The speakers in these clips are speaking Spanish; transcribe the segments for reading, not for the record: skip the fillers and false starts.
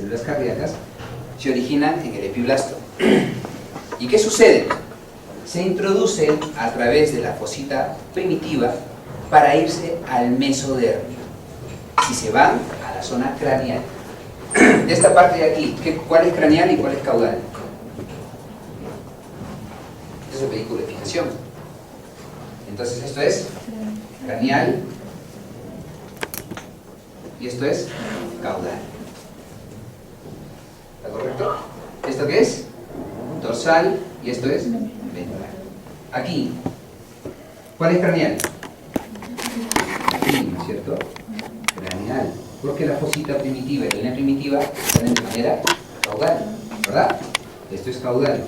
células cardíacas, se originan en el epiblasto. ¿Y qué sucede? Se introducen a través de la fosita primitiva para irse al mesodermo y se van a la zona craneal. De esta parte de aquí, ¿cuál es craneal y cuál es caudal? Este es el vehículo de fijación. Entonces esto es craneal y esto es caudal. ¿Está correcto? ¿Esto qué es? Dorsal y esto es ventral. Aquí, ¿cuál es craneal? Aquí, ¿no es cierto? Craneal. Porque la fosita primitiva y la línea primitiva salen de manera caudal, ¿verdad? Esto es caudal.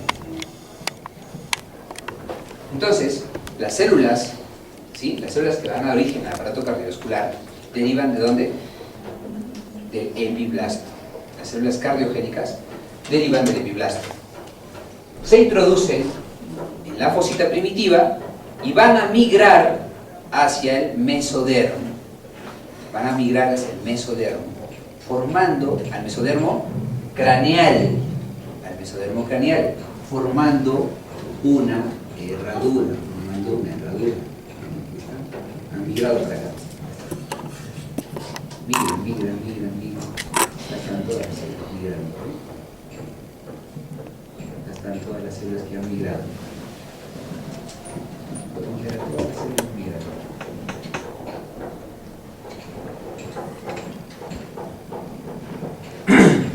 Entonces, las células, ¿sí? Las células que dan origen al aparato cardiovascular derivan ¿de dónde? Del epiblasto. Las células cardiogénicas derivan del epiblasto. Se introducen en la fosita primitiva y van a migrar hacia el mesodermo. Van a migrar hacia el mesodermo, formando al mesodermo craneal, formando una herradura, Han migrado para acá. Migran. Acá están todas las células migrando. Acá están todas las células que han migrado. Podemos ver todas las células migrando.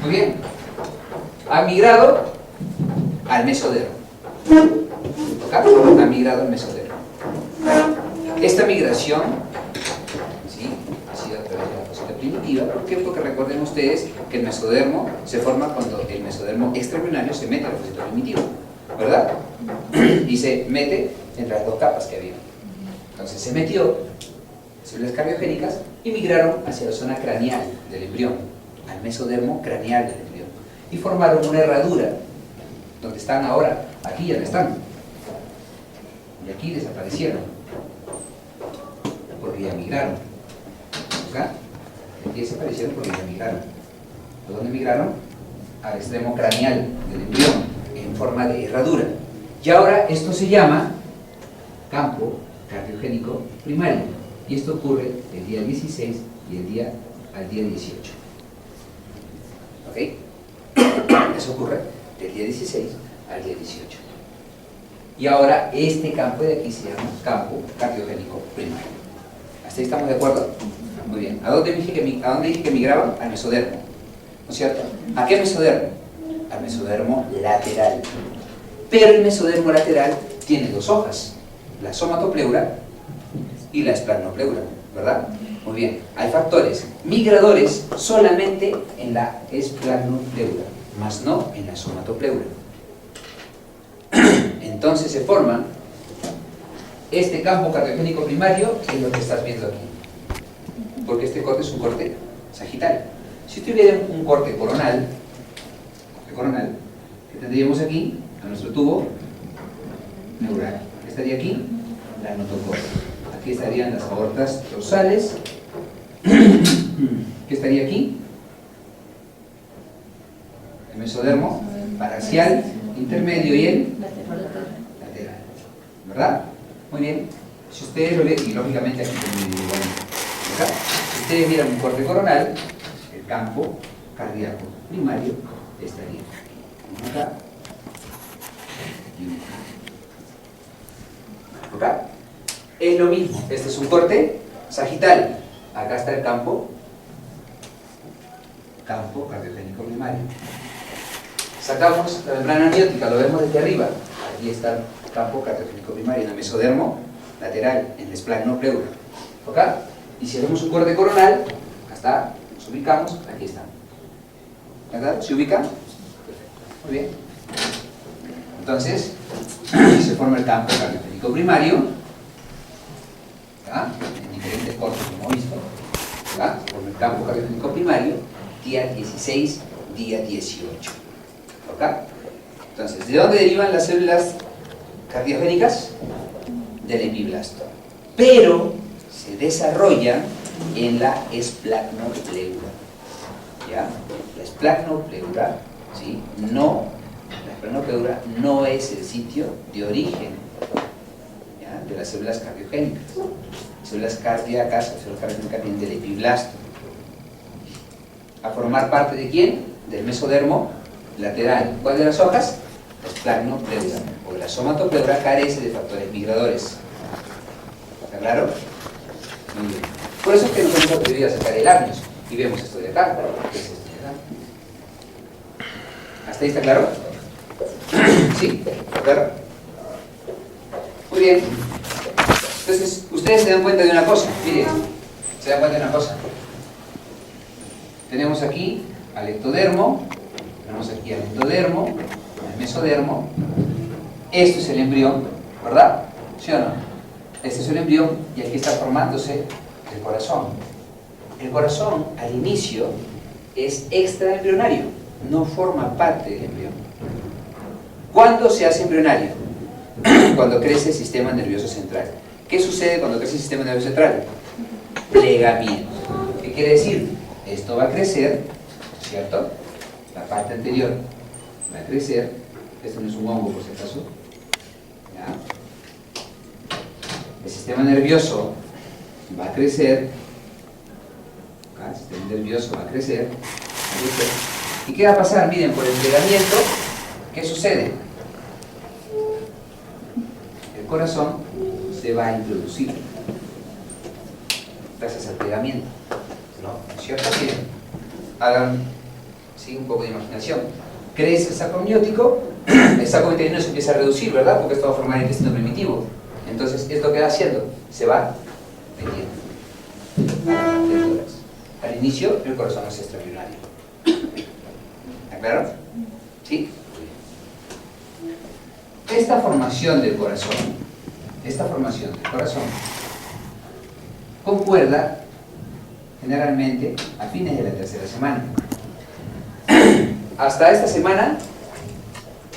Muy bien. Ha migrado al mesodermo. ¿Acá? Ha migrado al mesodermo. Esta migración, ¿sí?, ha sido a través de la fosita primitiva. ¿Por qué? Porque recuerden ustedes que el mesodermo se forma cuando el mesodermo extraembrionario se mete a la fosita primitiva, ¿verdad? Y se mete entre las dos capas que había. Entonces se metió células cardiogénicas y migraron hacia la zona craneal del embrión, al mesodermo craneal del embrión, y formaron una herradura donde están ahora. Aquí ya no están y aquí desaparecieron porque ya migraron. ¿Acá? Aquí desaparecieron porque ya migraron. ¿A dónde migraron? Al extremo craneal del embrión en forma de herradura. Y ahora esto se llama campo cardiogénico primario, y esto ocurre el día 16 y al día 18. ¿Ok? Eso ocurre del día 16 al día 18. Y ahora este campo de aquí se llama campo cardiogénico primario. ¿Hasta ahí estamos de acuerdo? Muy bien. ¿A dónde dije que migraban? Al mesodermo, ¿no es cierto? ¿A qué mesodermo? Al mesodermo lateral. Pero el mesodermo lateral tiene dos hojas, la somatopleura y la esplanopleura, ¿verdad? Muy bien. Hay factores migradores solamente en la esplanopleura, más no en la somatopleura. Entonces se forma este campo cardiogénico primario, que es lo que estás viendo aquí. Porque este corte es un corte sagital. Si tuviera un corte coronal, ¿qué tendríamos aquí? A nuestro tubo neural. ¿Qué estaría aquí? La notocorda. Aquí estarían las aortas dorsales. ¿Qué estaría aquí? El mesodermo paraxial, intermedio y el lateral. ¿Verdad? Muy bien. Si ustedes lo ven, y lógicamente aquí también igual. Si ustedes miran un corte coronal, el campo cardíaco primario estaría acá y acá. ¿Ok? Es lo mismo. Este es un corte sagital. Acá está el campo cardiogénico primario. Sacamos la membrana amniótica, lo vemos desde arriba. Aquí está el campo cardiogénico primario, en el mesodermo lateral, en el esplanopleura. ¿Ok? Y si hacemos un corte coronal, acá está, nos ubicamos, aquí está. ¿Verdad? ¿Se ubica? Perfecto. Muy bien. Entonces, se forma el campo cardiogénico primario, ¿verdad?, en diferentes cortes como hemos visto. ¿Verdad? Se forma el campo cardiogénico primario, día 16, día 18. ¿Ok? Entonces, ¿de dónde derivan las células cardiogénicas? Del epiblasto. Pero se desarrolla en la esplanopleura. ¿ya? La esplagnopleural, ¿sí? No, la esplagnopleural no es el sitio de origen, ¿ya? De las células cardiogénicas. Células cardíacas o células cardiogénicas vienen del epiblasto. ¿A formar parte de quién? Del mesodermo lateral. ¿Cuál de las hojas? La esplagnopleural. O la somatopleura carece de factores migradores. ¿Está claro? Muy bien. Por eso es que nos hemos atrevido a sacar el amnios y vemos esto de acá. ¿Qué es esto de acá? ¿Hasta ahí está claro? ¿Sí? ¿Está claro? Muy bien. Entonces, ustedes se dan cuenta de una cosa. Miren, se dan cuenta de una cosa. Tenemos aquí al ectodermo, tenemos aquí al endodermo, al mesodermo. Esto es el embrión, ¿verdad? ¿Sí o no? Este es el embrión y aquí está formándose el corazón. El corazón al inicio es extraembrionario, no forma parte del embrión. ¿Cuándo se hace embrionario? Cuando crece el sistema nervioso central. ¿Qué sucede cuando crece el sistema nervioso central? Plegamiento. ¿Qué quiere decir? Esto va a crecer, ¿cierto? La parte anterior va a crecer. Esto no es un hongo, por si acaso. ¿Ya? El sistema nervioso va a crecer. El sistema nervioso va a crecer. ¿Y qué va a pasar? Miren, por el plegamiento, ¿qué sucede? El corazón se va a introducir gracias al plegamiento. ¿No? ¿Cierto? Miren, hagan un poco de imaginación. Crece el saco amniótico, el saco uterino se empieza a reducir, ¿verdad? Porque esto va a formar el intestino primitivo. Entonces, ¿esto qué va haciendo? Se va metiendo. Al inicio, el corazón es extraembrionario. ¿Está claro? ¿Sí? Esta formación del corazón concuerda generalmente a fines de la tercera semana. Hasta esta semana,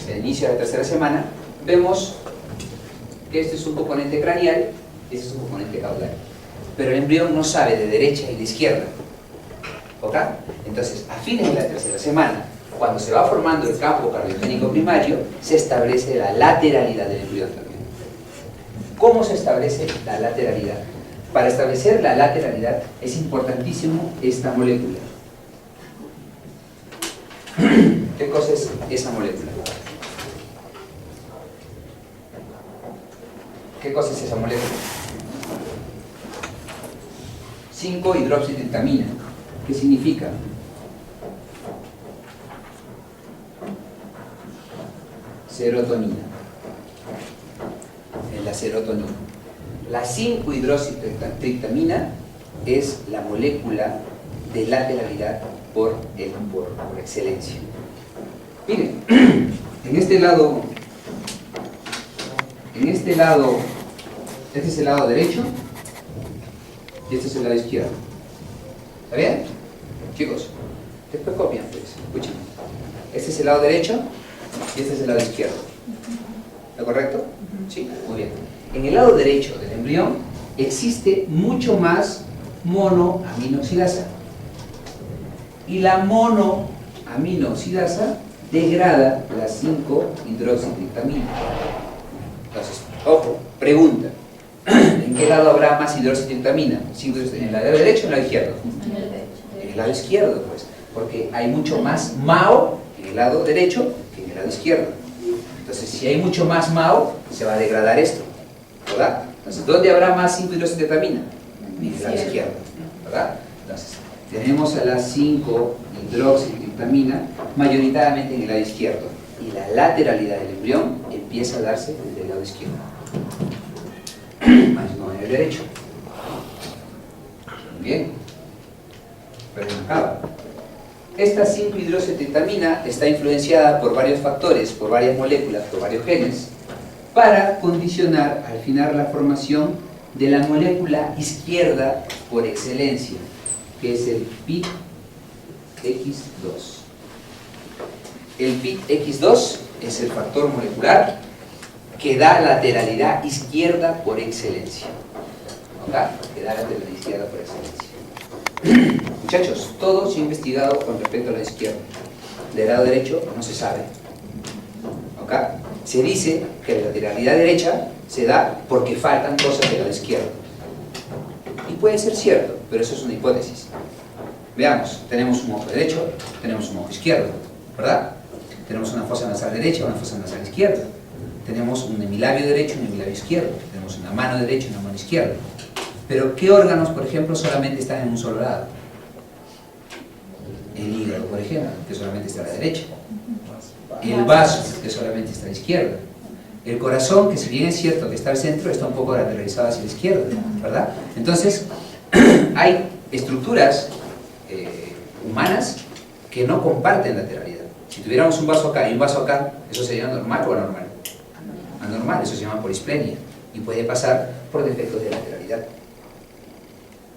el inicio de la tercera semana, vemos que este es un componente craneal, este es un componente caudal. Pero el embrión no sabe de derecha y de izquierda. ¿Ok? Entonces, a fines de la tercera semana, cuando se va formando el campo cardiogénico primario, se establece la lateralidad del embrión también. ¿Cómo se establece la lateralidad? Para establecer la lateralidad es importantísimo esta molécula. ¿Qué cosa es esa molécula? ¿Qué cosa es esa molécula? 5-hidroxitriptamina. ¿Qué significa? Serotonina. Es la serotonina. La 5-hidroxitriptamina es la molécula de lateralidad por excelencia. Miren, en este lado, este es el lado derecho y este es el lado izquierdo. ¿Está bien? Chicos, después copian, pues, escuchen. Este es el lado derecho y este es el lado izquierdo. ¿Está correcto? Sí, muy bien. En el lado derecho del embrión existe mucho más monoaminoxidasa. Y la monoaminoxidasa degrada la 5-hidroxitriptamina. Entonces, ojo, pregunta. ¿En qué lado habrá más hidroxitriptamina? ¿En el lado derecho o en el lado izquierdo? En el lado izquierdo, pues. Porque hay mucho más MAO en el lado derecho que en el lado izquierdo. Entonces, si hay mucho más MAO, se va a degradar esto, ¿verdad? Entonces, ¿dónde habrá más 5-hidroxitriptamina? En el lado izquierdo, ¿verdad? Entonces, tenemos a la 5-hidroxitriptamina mayoritariamente en el lado izquierdo. Y la lateralidad del embrión empieza a darse desde el lado izquierdo. Más no en el derecho. Muy bien. Pero no acaba. Esta 5-hidroxitriptamina está influenciada por varios factores, por varias moléculas, por varios genes, para condicionar al final la formación de la molécula izquierda por excelencia, que es el PITX2. El PITX2 es el factor molecular que da lateralidad izquierda por excelencia. ¿Ok? Que da lateralidad izquierda por excelencia. Muchachos, todo se ha investigado con respecto al lado izquierdo. Del lado derecho no se sabe. ¿Ok? Se dice que la lateralidad derecha se da porque faltan cosas del lado izquierdo. Y puede ser cierto, pero eso es una hipótesis. Veamos, tenemos un ojo derecho, tenemos un ojo izquierdo, ¿verdad? Tenemos una fosa nasal derecha, una fosa nasal izquierda. Tenemos un hemilabio derecho y un hemilabio izquierdo. Tenemos una mano derecha y una mano izquierda. Pero ¿qué órganos, por ejemplo, solamente están en un solo lado? El hígado, por ejemplo, que solamente está a la derecha. El vaso, que solamente está a la izquierda. El corazón, que si bien es cierto que está al centro, está un poco lateralizado hacia la izquierda, ¿verdad? Entonces, hay estructuras humanas que no comparten lateralidad. Si tuviéramos un vaso acá y un vaso acá, ¿eso sería normal o anormal? Anormal, eso se llama polisplenia y puede pasar por defectos de lateralidad.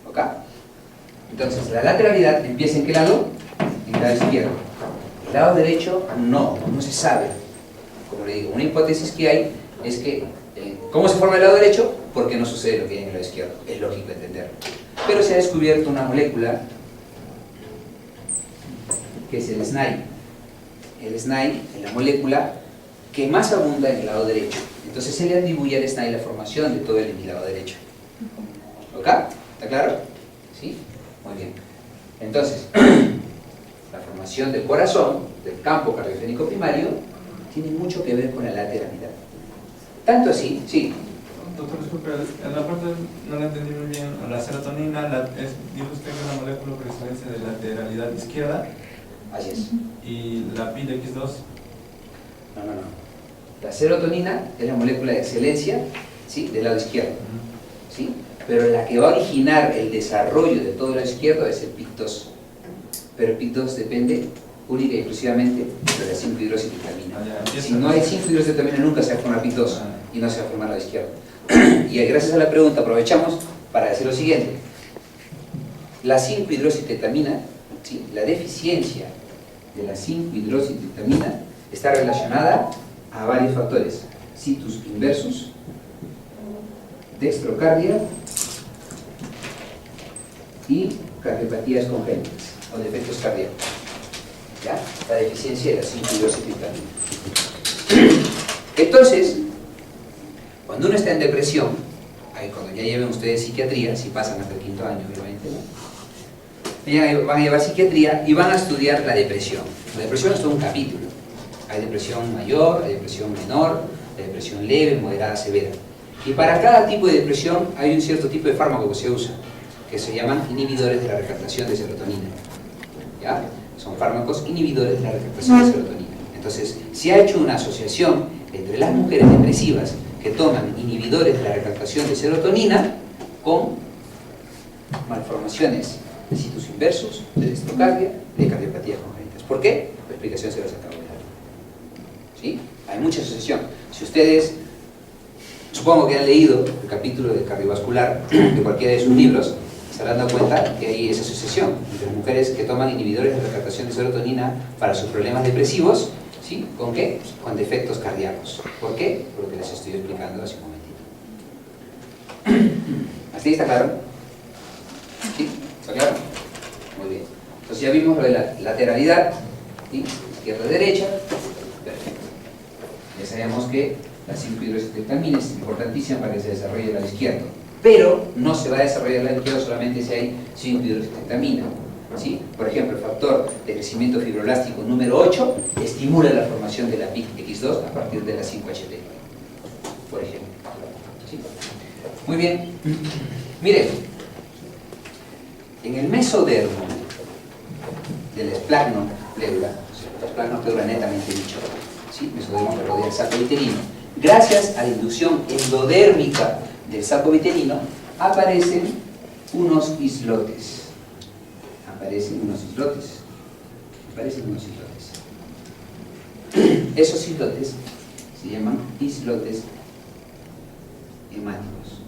¿Ok? Entonces, la lateralidad empieza ¿en qué lado? En el lado izquierdo. El lado derecho no se sabe. Como le digo, una hipótesis que hay es que ¿cómo se forma el lado derecho? Porque no sucede lo que hay en el lado izquierdo. Es lógico entenderlo. Pero se ha descubierto una molécula que es el SNAI. El SNAI es la molécula que más abunda en el lado derecho. Entonces se le atribuye al SNAI la formación de todo el lado derecho. ¿Ok? ¿Está claro? ¿Sí? Muy bien. Entonces, la formación del corazón, del campo cardiogénico primario, tiene mucho que ver con la lateralidad. Tanto así, sí. Doctor, disculpe, en la parte no la entendí muy bien. La serotonina, dijo usted que es una molécula por excelencia de lateralidad izquierda. Así es. ¿Y la PIL-X2? No. La serotonina es la molécula de excelencia, ¿sí?, del lado izquierdo. ¿Sí? Pero la que va a originar el desarrollo de todo el lado izquierdo es el PIC2. Pero el PIC2 depende única y exclusivamente de la 5-hidroximetilaminas. Si no hay 5-hidroximetilaminas nunca se va a formar PIC2 y no se va a formar lado izquierdo. Y gracias a la pregunta aprovechamos para decir lo siguiente. La 5-hidroximetilaminas, ¿sí?, la deficiencia de la 5-hidroximetilaminas está relacionada a varios factores: situs inversus, dextrocardia y cardiopatías congénitas o defectos cardíacos. ¿Ya? La deficiencia de la 5-hidroximetilaminas. Entonces, cuando uno está en depresión, cuando ya lleven ustedes psiquiatría, si pasan hasta el 5º año, obviamente, ¿no?, van a llevar psiquiatría y van a estudiar la depresión. La depresión es todo un capítulo. Hay depresión mayor, hay depresión menor, hay depresión leve, moderada, severa. Y para cada tipo de depresión hay un cierto tipo de fármaco que se usa, que se llaman inhibidores de la recaptación de serotonina. ¿Ya? Son fármacos inhibidores de la recaptación de serotonina. Entonces, se ha hecho una asociación entre las mujeres depresivas que toman inhibidores de la recaptación de serotonina con malformaciones de situs inversus, de dextrocardia, de cardiopatías congénitas. ¿Por qué? La explicación se las acabo de dar. ¿Sí? Hay mucha asociación. Si ustedes, supongo que han leído el capítulo de cardiovascular de cualquiera de sus libros, se habrán dado cuenta que hay esa asociación entre mujeres que toman inhibidores de recaptación de serotonina para sus problemas depresivos, ¿sí?, ¿con qué? Con defectos cardíacos. ¿Por qué? Por lo que les estoy explicando hace un momentito. ¿Así está claro? ¿Sí? ¿Está claro? Muy bien. Entonces ya vimos lo de la lateralidad, ¿sí?, izquierda-derecha. Perfecto. Ya sabemos que la 5-hidroximetilaminas es importantísima para que se desarrolle el lado izquierdo. Pero no se va a desarrollar el lado izquierdo solamente si hay 5-hidroximetilaminas. ¿Sí? Por ejemplo, el factor de crecimiento fibroelástico número 8 estimula la formación de la PIC-X2 a partir de la 5-HT, por ejemplo. ¿Sí? Muy bien. Miren, en el mesodermo del esplagno pleura, el esplagno pleura netamente dicho, ¿sí?, mesodermo que rodea el saco vitelino, gracias a la inducción endodérmica del saco vitelino, aparecen unos islotes. Esos islotes se llaman islotes hemáticos.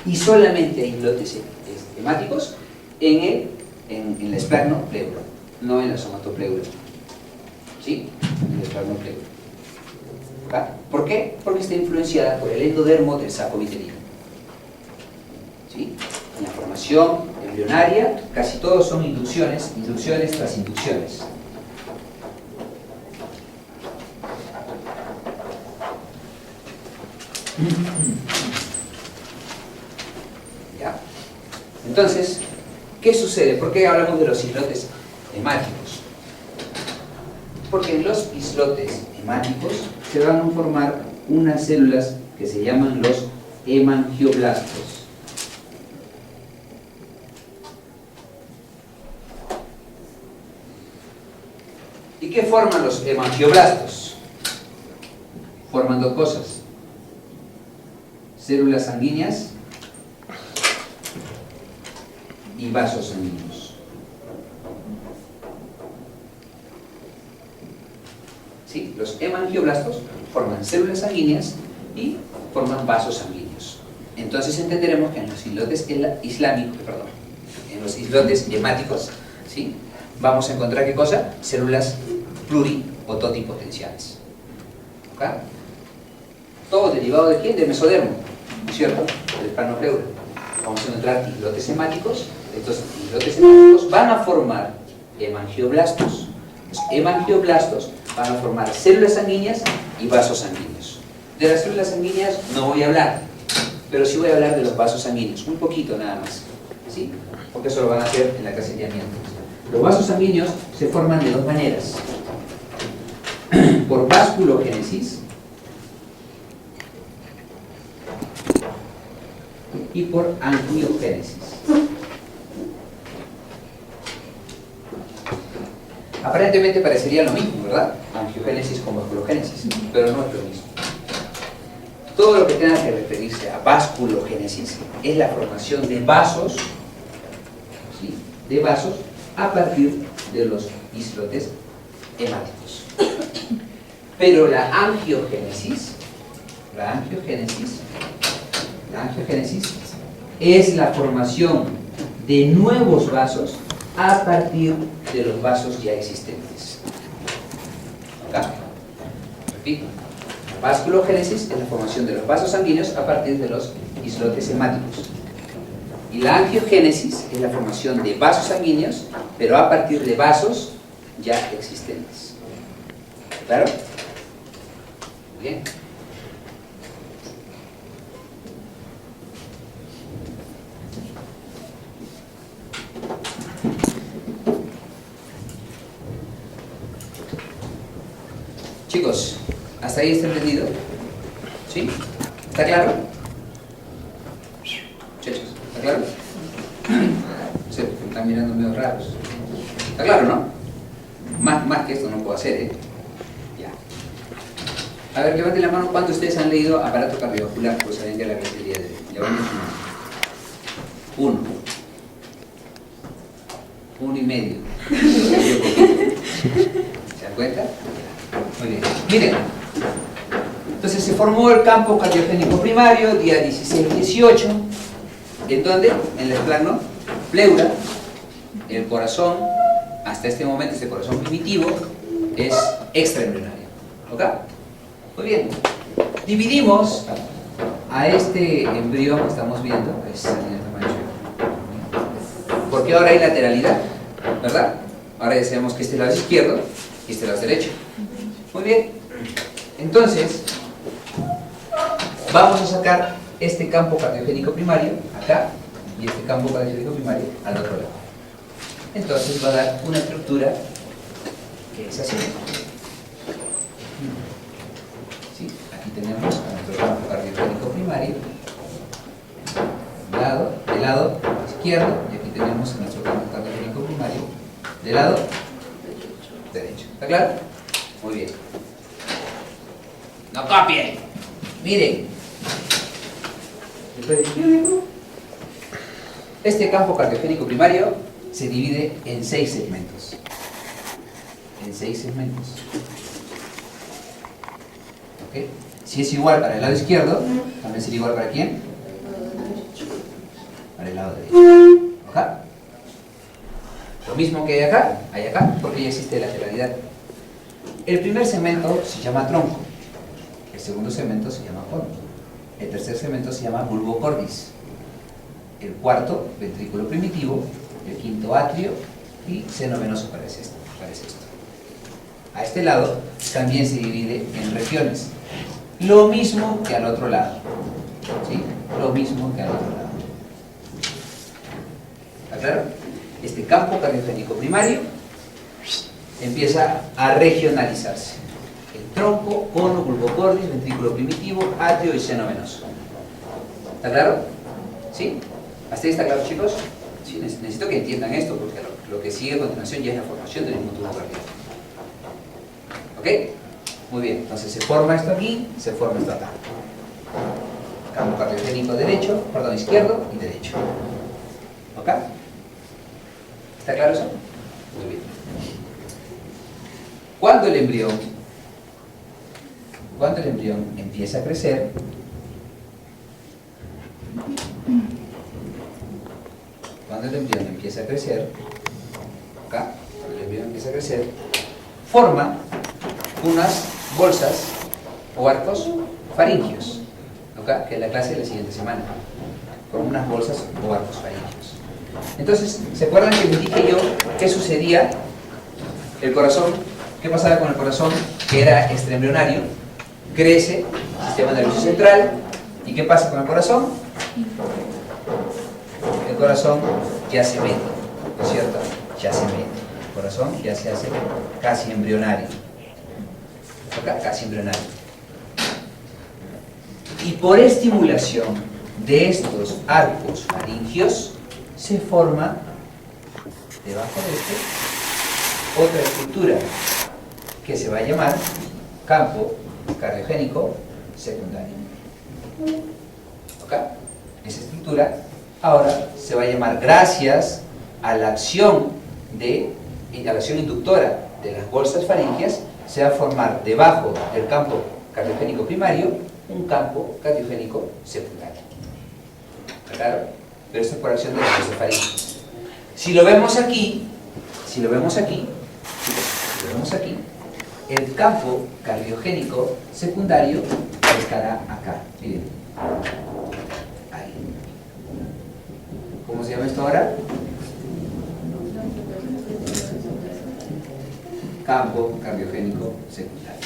Y solamente hay islotes hemáticos en el esplagno pleura, no en la somatopleura. ¿Sí? En el esplagno pleura. ¿Va? ¿Por qué? Porque está influenciada por el endodermo del saco vitelino. ¿Sí? En la formación embrionaria, casi todos son inducciones, inducciones tras inducciones. ¿Ya? Entonces, ¿qué sucede? ¿Por qué hablamos de los islotes hemáticos? Porque en los islotes hemáticos se van a formar unas células que se llaman los hemangioblastos. ¿Y qué forman los hemangioblastos? Forman dos cosas: células sanguíneas y vasos sanguíneos. ¿Sí? Los hemangioblastos forman células sanguíneas y forman vasos sanguíneos. Entonces entenderemos que en los islotes en los islotes hemáticos, ¿sí?, vamos a encontrar ¿qué cosa? Células pluri o totipotenciales. ¿Ok? Todo derivado de ¿quién? Del mesodermo, ¿no es cierto? Del planopleura. Vamos a encontrar islotes hemáticos. Estos islotes hemáticos van a formar hemangioblastos. Los hemangioblastos van a formar células sanguíneas y vasos sanguíneos. De las células sanguíneas no voy a hablar, pero sí voy a hablar de los vasos sanguíneos, un poquito nada más, ¿sí? Porque eso lo van a hacer en la clase de alimentos. Los vasos sanguíneos se forman de dos maneras: por vasculogénesis y por angiogénesis. Aparentemente parecería lo mismo, ¿verdad? Angiogénesis con vasculogénesis, pero no es lo mismo. Todo lo que tenga que referirse a vasculogénesis es la formación de vasos, ¿sí?, de vasos a partir de los islotes hemáticos. Pero la angiogénesis es la formación de nuevos vasos a partir de los vasos ya existentes. ¿Ok? Repito. La vasculogénesis es la formación de los vasos sanguíneos a partir de los islotes hemáticos. Y la angiogénesis es la formación de vasos sanguíneos, pero a partir de vasos ya existentes. ¿Claro? Bien. Chicos, ¿hasta ahí está entendido? ¿Sí? ¿Está claro? Muchachos, ¿está claro? Se están mirando medio raros. ¿Está claro, no? Más que esto no puedo hacer, ¿eh? Ya. A ver, levanten la mano cuántos ustedes han leído aparato cardiovascular, pues saben que la clase del día de hoy. Levanten su mano. 1. 1,5. ¿Se dan cuenta? Muy bien. Miren. Entonces se formó el campo cardiogénico primario, día 16-18. ¿En dónde? En el plano pleura. El corazón, hasta este momento, este corazón primitivo, es extraembrionario. ¿Ok? Muy bien. Dividimos a este embrión que estamos viendo, que es porque ahora hay lateralidad, ¿verdad? Ahora ya sabemos que este lado es izquierdo y este lado es derecho. Muy bien. Entonces, vamos a sacar este campo cardiogénico primario acá y este campo cardiogénico primario al otro lado. Entonces va a dar una estructura que es así. ¿Sí? Aquí tenemos a nuestro campo cardiogénico primario del lado izquierdo, y aquí tenemos a nuestro campo cardiogénico primario del lado derecho. ¿Está claro? Muy bien. No copien. Miren. Este campo cardiogénico primario se divide en 6 segmentos. En 6 segmentos. ¿Ok? Si es igual para el lado izquierdo, también sería igual para ¿quién? Para el lado derecho. ¿Ok? Lo mismo que hay acá, porque ya existe lateralidad. El primer segmento se llama tronco. El segundo segmento se llama cono. El tercer segmento se llama bulbo cordis. el cuarto ventrículo primitivo, el quinto atrio y seno venoso parece esto. A este lado también se divide en regiones. Lo mismo que al otro lado. ¿Sí? Lo mismo que al otro lado. ¿Está claro? Este campo cardiogénico primario empieza a regionalizarse. El tronco, cono, bulbo cordis, ventrículo primitivo, atrio y seno venoso. ¿Está claro? ¿Sí? ¿Hasta ahí está claro, chicos? Sí, necesito que entiendan esto porque lo que sigue a continuación ya es la formación del mismo tubo cardíaco. ¿Ok? Muy bien, entonces se forma esto aquí, se forma esto acá. Campo cardiogénico derecho, perdón, izquierdo y derecho. ¿Ok? ¿Está claro eso? Muy bien. Cuando el embrión empieza a crecer, acá, cuando el embrión empieza a crecer, forma unas bolsas o arcos faringios, ¿ok? Que es la clase de la siguiente semana. Forma unas bolsas o arcos faringios. Entonces, ¿se acuerdan que les dije yo qué sucedía? El corazón, ¿qué pasaba con el corazón? Que era extraembrionario, crece, sistema nervioso central, ¿y qué pasa con el corazón? El corazón ya se mete, ¿no es cierto? Ya se mete. El corazón ya se hace casi embrionario. Casi embrionario. Y por estimulación de estos arcos faringios se forma debajo de este otra estructura que se va a llamar campo cardiogénico secundario. ¿Ok? Esa estructura ahora se va a llamar, gracias a la acción inductora de las bolsas faringias, se va a formar debajo del campo cardiogénico primario un campo cardiogénico secundario. ¿Está claro? Pero esto es por acción de las bolsas faringias. Si lo vemos aquí, el campo cardiogénico secundario estará acá. Miren. Ahí. ¿Cómo se llama esto ahora? Campo cardiogénico secundario.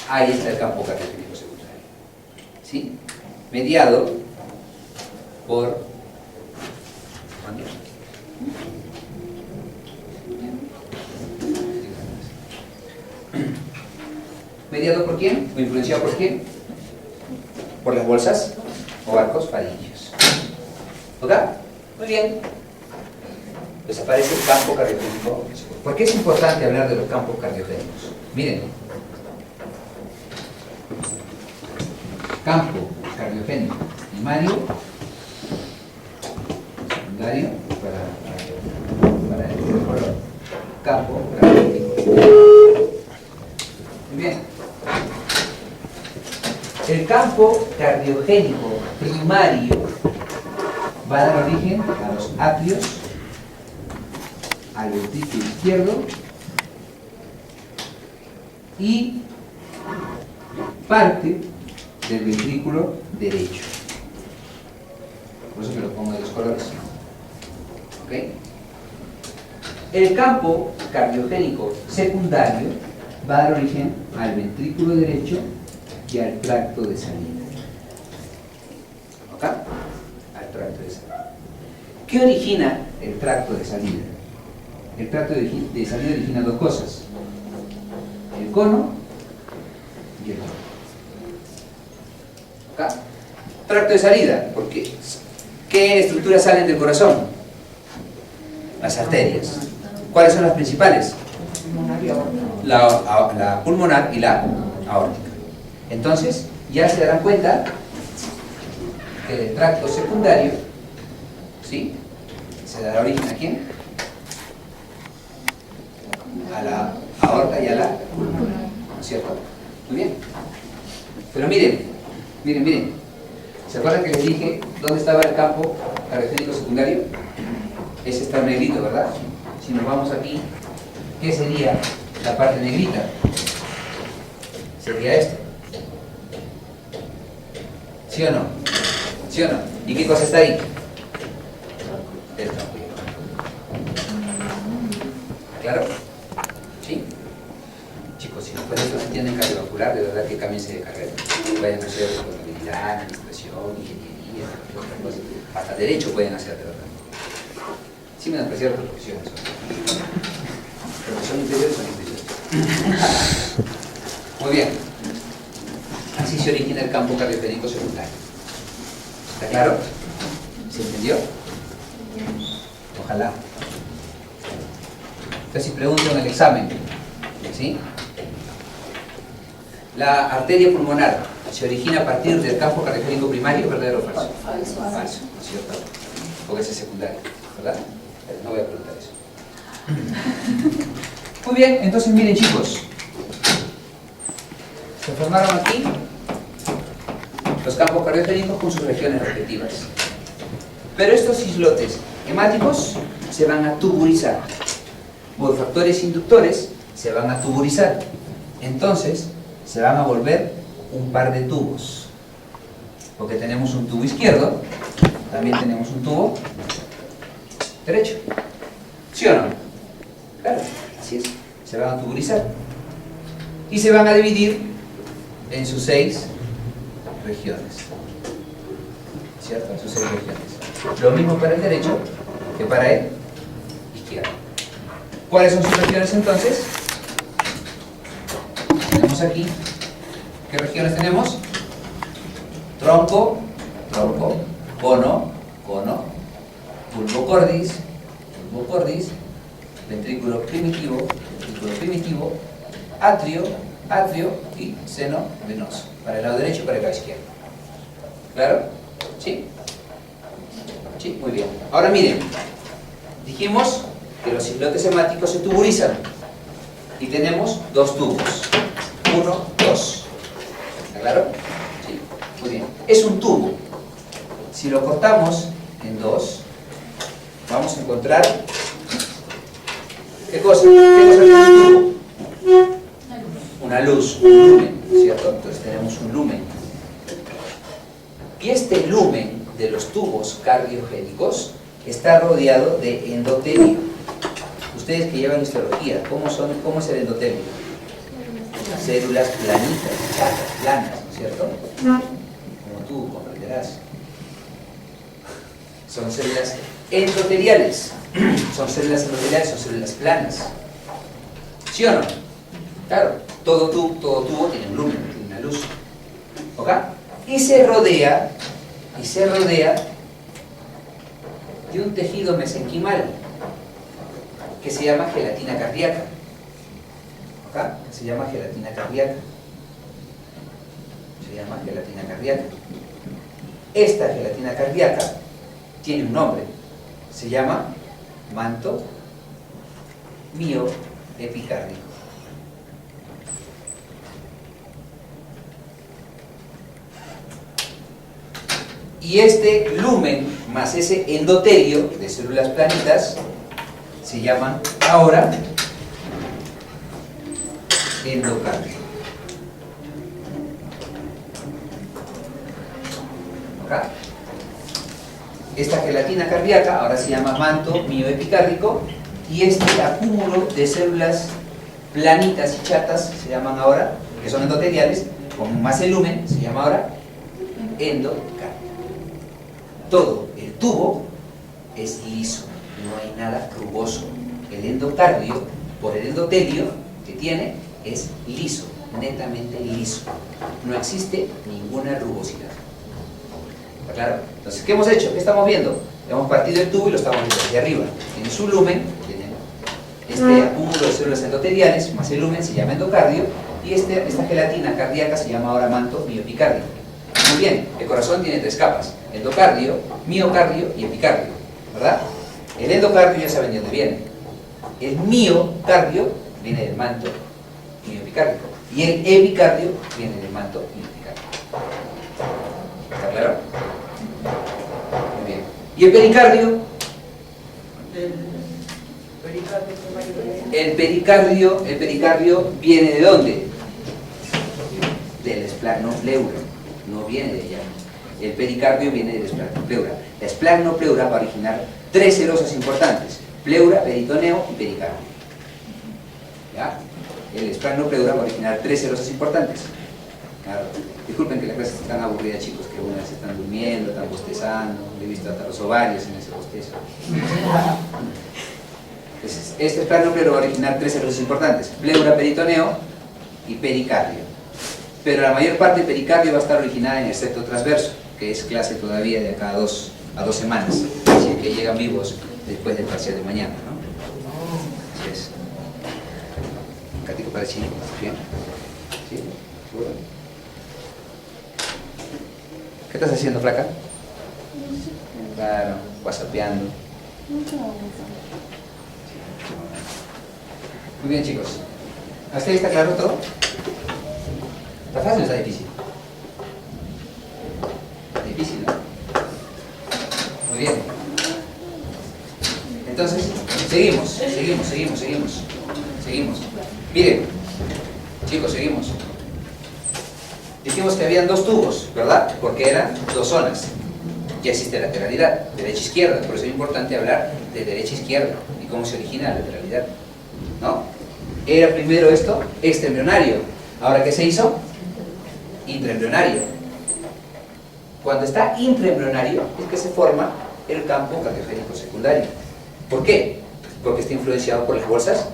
Ahí está el campo cardiogénico secundario. ¿Sí? Mediado por... ¿Mediado por quién? ¿O influenciado por quién? Por las bolsas o arcos faringios. ¿Ok? Muy bien. Desaparece el campo cardiogénico. ¿Por qué es importante hablar de los campos cardiogénicos? Miren. Campo cardiogénico primario, secundario, para el color. Campo cardiogénico. Muy bien. El campo cardiogénico primario va a dar origen a los atrios, al ventrículo izquierdo y parte del ventrículo derecho. Por eso que lo pongo de los colores. ¿Ok? El campo cardiogénico secundario va a dar origen al ventrículo derecho y al tracto de salida. ¿Ok? Al tracto de salida. ¿Qué origina el tracto de salida? El tracto de salida origina dos cosas: el cono y el cono. ¿Ok? Tracto de salida, porque ¿qué estructuras salen del corazón? Las arterias. ¿Cuáles son las principales? La pulmonar y la aórtica. Entonces, ya se darán cuenta que el tracto secundario, ¿sí?, se dará origen ¿a quién? A la aorta y a la pulmonar, ¿no es cierto? Muy bien. Pero miren. ¿Se acuerdan que les dije dónde estaba el campo cardiogénico secundario? Ese está en negrito, ¿verdad? Si nos vamos aquí, ¿qué sería la parte negrita? Sería esto. ¿Sí o no? ¿Sí o no? ¿Y qué cosa está ahí? del campo hipotálamo. ¿Claro? ¿Sí? Chicos, si después de esto no entienden cardiovascular, de verdad que cámbiense de carrera. Vayan a hacer contabilidad, administración, ingeniería, otras cosas. Hasta derecho pueden hacer, de verdad. Sí me apreciar las profesiones. Pero que son inferiores, son inferiores. Muy bien. Así se origina el campo cardiogénico secundario. ¿Está claro? ¿Se entendió? Ojalá. Entonces, si pregunto en el examen, ¿sí? La arteria pulmonar se origina a partir del campo cardiogénico primario, ¿verdadero o falso? Falso. Falso, ¿no es cierto? Porque ese es secundario, ¿verdad? No voy a preguntar eso. Muy bien, entonces miren chicos. Se formaron aquí los campos cardiogénicos con sus regiones respectivas. Pero estos islotes hemáticos se van a tuburizar. Por factores inductores se van a tuburizar. Entonces se van a volver un par de tubos. Porque tenemos un tubo izquierdo, también tenemos un tubo derecho. ¿Sí o no? Claro, así es. Se van a tuburizar. Y se van a dividir en sus 6 regiones. ¿Cierto? En sus 6 regiones. Lo mismo para el derecho que para el izquierdo. ¿Cuáles son sus regiones entonces? Tenemos aquí, ¿qué regiones tenemos? Tronco, tronco, cono, cono, bulbo cordis, ventrículo primitivo, atrio, atrio y seno venoso. Para el lado derecho y para el lado izquierdo. ¿Claro? ¿Sí? Sí, muy bien. Ahora miren, dijimos que los islotes hemáticos se tuburizan y tenemos 2 tubos. 1, 2. ¿Está claro? Sí, muy bien. Es un tubo. Si lo cortamos en 2, vamos a encontrar ¿qué cosa? ¿Qué cosa tiene un tubo? Una luz, un lumen, ¿cierto? Entonces tenemos un lumen. Y este lumen de los tubos cardiogénicos está rodeado de endotelio. Ustedes que llevan histología, ¿cómo es el endotelio? Células planitas, chatas, planas, ¿no es cierto? Como tú comprenderás. Son células endoteliales. Son células endoteliales, son células planas. ¿Sí o no? Claro, todo tubo tiene un lumen, tiene una luz. ¿Ok? Y se rodea de un tejido mesenquimal que se llama gelatina cardíaca. ¿Ok? Se llama gelatina cardíaca. Se llama gelatina cardíaca. Esta gelatina cardíaca tiene un nombre. Se llama manto mioepicárdico. Y este lumen más ese endotelio de células planitas se llaman ahora endocardio. ¿Acá? Esta gelatina cardíaca ahora se llama manto mioepicárdico y este acúmulo de células planitas y chatas se llaman ahora, que son endoteliales, con más el lumen, se llama ahora endocardio. Todo el tubo es liso, no hay nada rugoso. El endocardio, por el endotelio que tiene, es liso, netamente liso. No existe ninguna rugosidad. ¿Está claro? Entonces, ¿qué hemos hecho? ¿Qué estamos viendo? Hemos partido el tubo y lo estamos viendo hacia arriba. En su lumen, tiene este acúmulo de células endoteliales, más el lumen se llama endocardio, y esta gelatina cardíaca se llama ahora manto miopicárdico. Muy bien, el corazón tiene 3 capas: endocardio, miocardio y epicardio, ¿verdad? El endocardio ya saben de dónde viene. El miocardio viene del manto miopicárdico y el epicardio viene del manto miopicárdico. ¿Está claro? Muy bien. ¿Y el pericardio? El pericardio viene ¿de dónde? Del esplanopleura. No viene de allá. El pericardio viene del esplanopleura. La esplagno-pleura va a originar 3 serosas importantes: pleura, peritoneo y pericardio. ¿Ya? El esplagno-pleura va a originar 3 serosas importantes. Claro. Disculpen que la clase está tan aburrida, chicos, que unas están durmiendo, están bostezando, he visto hasta los ovarios en ese bostezo. Entonces, este esplagno-pleura va a originar 3 serosas importantes: pleura, peritoneo y pericardio. Pero la mayor parte del pericardio va a estar originada en el septo transverso, que es clase todavía de acá a 2 semanas, así es que llegan vivos después del parcial de mañana, ¿no? Así es. Catico para chino, ¿bien? ¿Sí? ¿Seguro? ¿Qué estás haciendo, flaca? Claro, whatsappeando. Muy bien, chicos. ¿Hasta ahí está claro todo? ¿Está fácil o está difícil? Está difícil, ¿no? Muy bien. Entonces, seguimos. Miren, chicos, seguimos. Dijimos que habían 2 tubos, ¿verdad? Porque eran 2 zonas. Ya existe lateralidad, derecha-izquierda. Por eso es importante hablar de derecha-izquierda y cómo se origina la lateralidad, ¿no? Era primero esto extraembrionario. ¿Ahora qué se hizo? Intraembrionario. Cuando está intraembrionario es que se forma el campo cardiogénico secundario. ¿Por qué? Porque está influenciado por las bolsas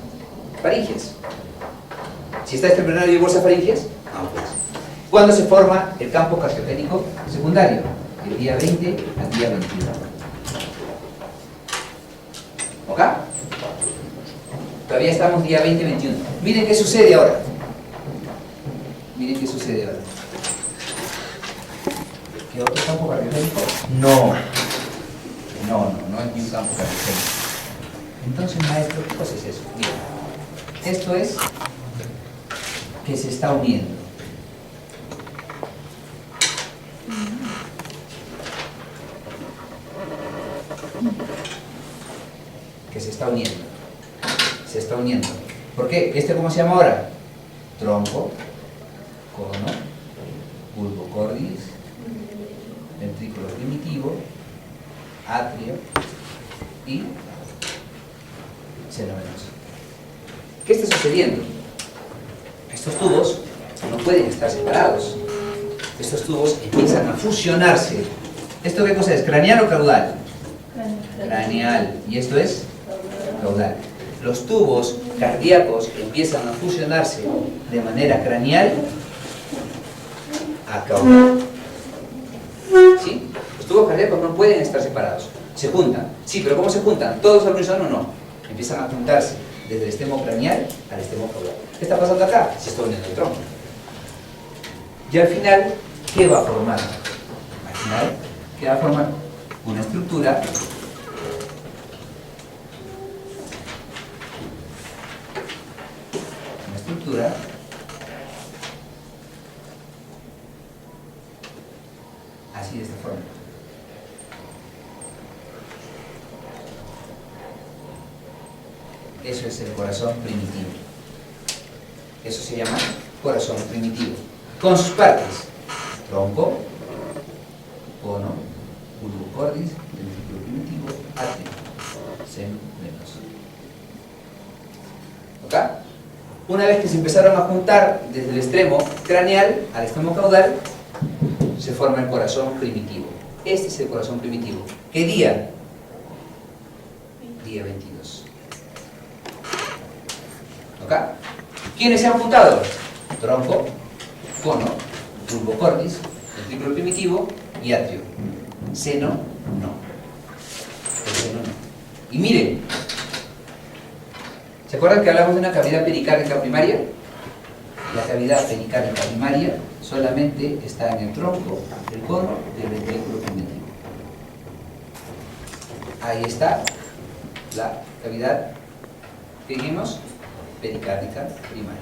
faríngeas. Si está extraembrionario y bolsas faríngeas, no, pues. ¿Cuándo se forma el campo cardiogénico secundario? El día 20 al día 21. ¿Ok? Todavía estamos día 20-21. Miren qué sucede ahora. ¿Qué otro campo cardiogénico? No es ni un campo cardiogénico. Entonces, maestro, ¿qué cosa es eso? Mira, esto es que se está uniendo. Se está uniendo. ¿Por qué? ¿Cómo se llama ahora? Tronco, cono, bulbo cordis, ventrículo primitivo, atrio y seno venoso. ¿Qué está sucediendo? Estos tubos no pueden estar separados. Estos tubos empiezan a fusionarse. ¿Esto qué cosa es? ¿Craneal o caudal? Craneal. ¿Y esto es? Caudal. Los tubos cardíacos empiezan a fusionarse de manera craneal a caudal. ¿Sí? Los tubos cardíacos no pueden estar separados. Se juntan. Sí, pero ¿cómo se juntan? ¿Todos al unísono? No. Empiezan a juntarse desde el extremo craneal al extremo caudal. ¿Qué está pasando acá? Se está uniendo el tronco. Y al final, ¿qué va a formar? Al final, ¿qué va a formar? Una estructura así, de esta forma. Eso es el corazón primitivo. Eso se llama corazón primitivo. Con sus partes: tronco, cono, bulbo cordis, ventrículo primitivo, atrio, seno venoso. ¿Ok? Una vez que se empezaron a juntar desde el extremo craneal al extremo caudal, se forma el corazón primitivo. Este es el corazón primitivo. ¿Qué día? Día 22. ¿Ok? ¿Quiénes se han juntado? Tronco, cono, bulbo cordis, ventrículo primitivo y atrio. Seno, no. El seno no. Y miren, ¿se acuerdan que hablamos de una cavidad pericárdica primaria? La cavidad pericárdica primaria solamente está en el tronco, el cono y el ventrículo primitivo. Ahí está la cavidad que dijimos pericárdica primaria.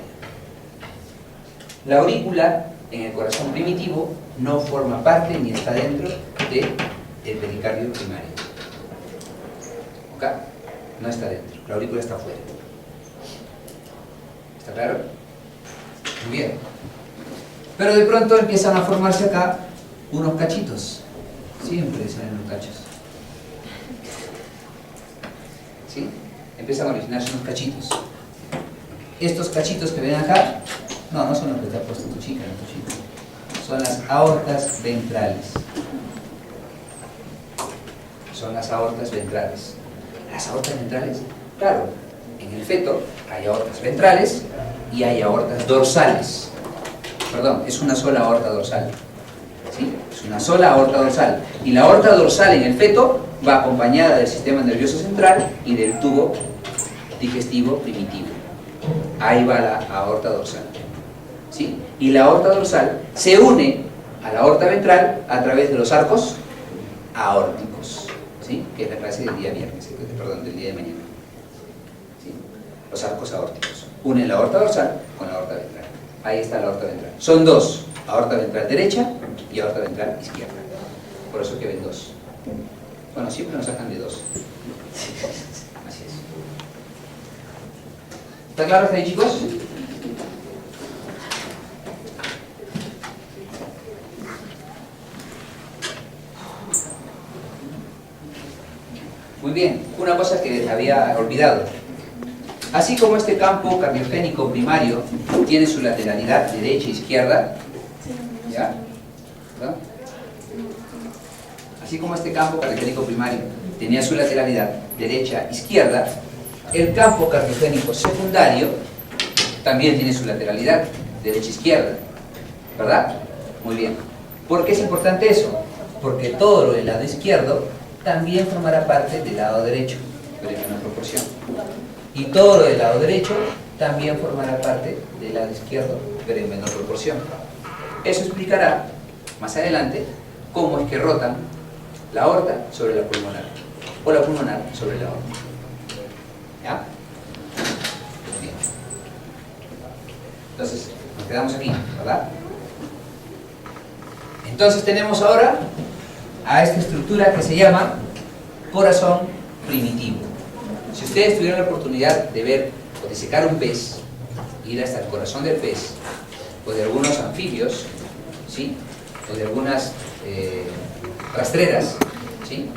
La aurícula en el corazón primitivo no forma parte ni está dentro del pericardio primario. ¿Ok? No está dentro, la aurícula está afuera. ¿Está claro? Muy bien. Pero de pronto empiezan a formarse acá unos cachitos. Siempre salen los cachos. ¿sí? Empiezan a originarse unos cachitos. Estos cachitos que ven acá, no son los que te ha puesto tu chica, son las aortas ventrales. Son las aortas ventrales. Las aortas ventrales, claro, en el feto hay aortas ventrales y hay aortas dorsales. Perdón, es una sola aorta dorsal. ¿Sí? Es una sola aorta dorsal. Y la aorta dorsal en el feto va acompañada del sistema nervioso central y del tubo digestivo primitivo. Ahí va la aorta dorsal. ¿Sí? Y la aorta dorsal se une a la aorta ventral a través de los arcos aórticos, ¿sí? Que es la clase del día viernes, perdón, del día de mañana. ¿Sí? Los arcos aórticos unen la aorta dorsal con la aorta ventral. Ahí está la aorta ventral. Son dos, aorta ventral derecha y aorta ventral izquierda. Por eso que ven dos. Bueno, siempre nos sacan de dos. Así es. ¿Está claro hasta ahí, chicos? Muy bien, una cosa que les había olvidado. Así como este campo cardiogénico primario tiene su lateralidad derecha e izquierda, ¿ya? ¿verdad? Así como este campo cardiogénico primario tenía su lateralidad derecha e izquierda, el campo cardiogénico secundario también tiene su lateralidad derecha e izquierda, ¿verdad? Muy bien. ¿Por qué es importante eso? Porque todo lo del lado izquierdo también formará parte del lado derecho, pero en menor proporción. Y todo lo del lado derecho también formará parte del lado izquierdo, pero en menor proporción. Eso explicará más adelante cómo es que rotan la aorta sobre la pulmonar, o la pulmonar sobre la aorta. ¿Ya? Bien. Entonces, nos quedamos aquí, ¿verdad? Entonces tenemos ahora a esta estructura que se llama corazón primitivo. Si ustedes tuvieran la oportunidad de ver o de secar un pez, ir hasta el corazón del pez, o de algunos anfibios, ¿sí? O de algunas rastreras, ¿sí?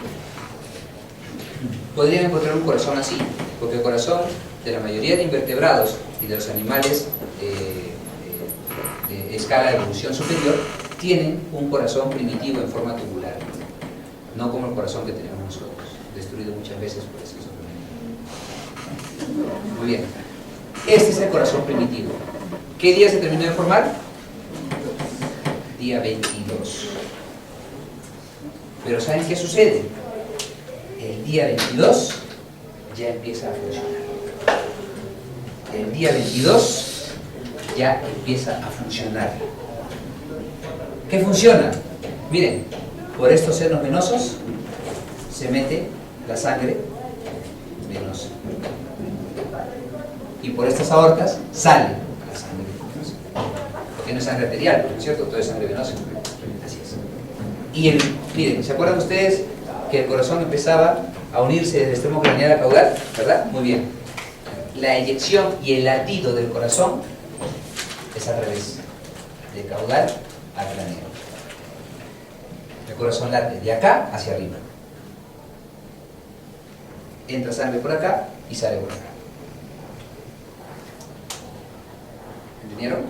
Podrían encontrar un corazón así, porque el corazón de la mayoría de invertebrados y de los animales de escala de evolución superior tienen un corazón primitivo en forma tubular, no como el corazón que tenemos nosotros, destruido muchas veces por eso. Muy bien, este es el corazón primitivo. ¿Qué día se terminó de formar? Día 22. Pero ¿saben qué sucede? El día 22 ya empieza a funcionar. El día 22 ya empieza a funcionar. ¿Qué funciona? Miren, por estos senos venosos se mete la sangre venosa. Y por estas aortas sale la sangre venosa. Porque no es sangre arterial, ¿no es cierto? Todo es sangre venosa. Así es. Y miren, ¿se acuerdan ustedes que el corazón empezaba a unirse desde el extremo craneal a caudal? ¿Verdad? Muy bien. La eyección y el latido del corazón es al revés, de caudal a craneal. El corazón late de acá hacia arriba. Entra sangre por acá y sale por acá. ¿Entendieron?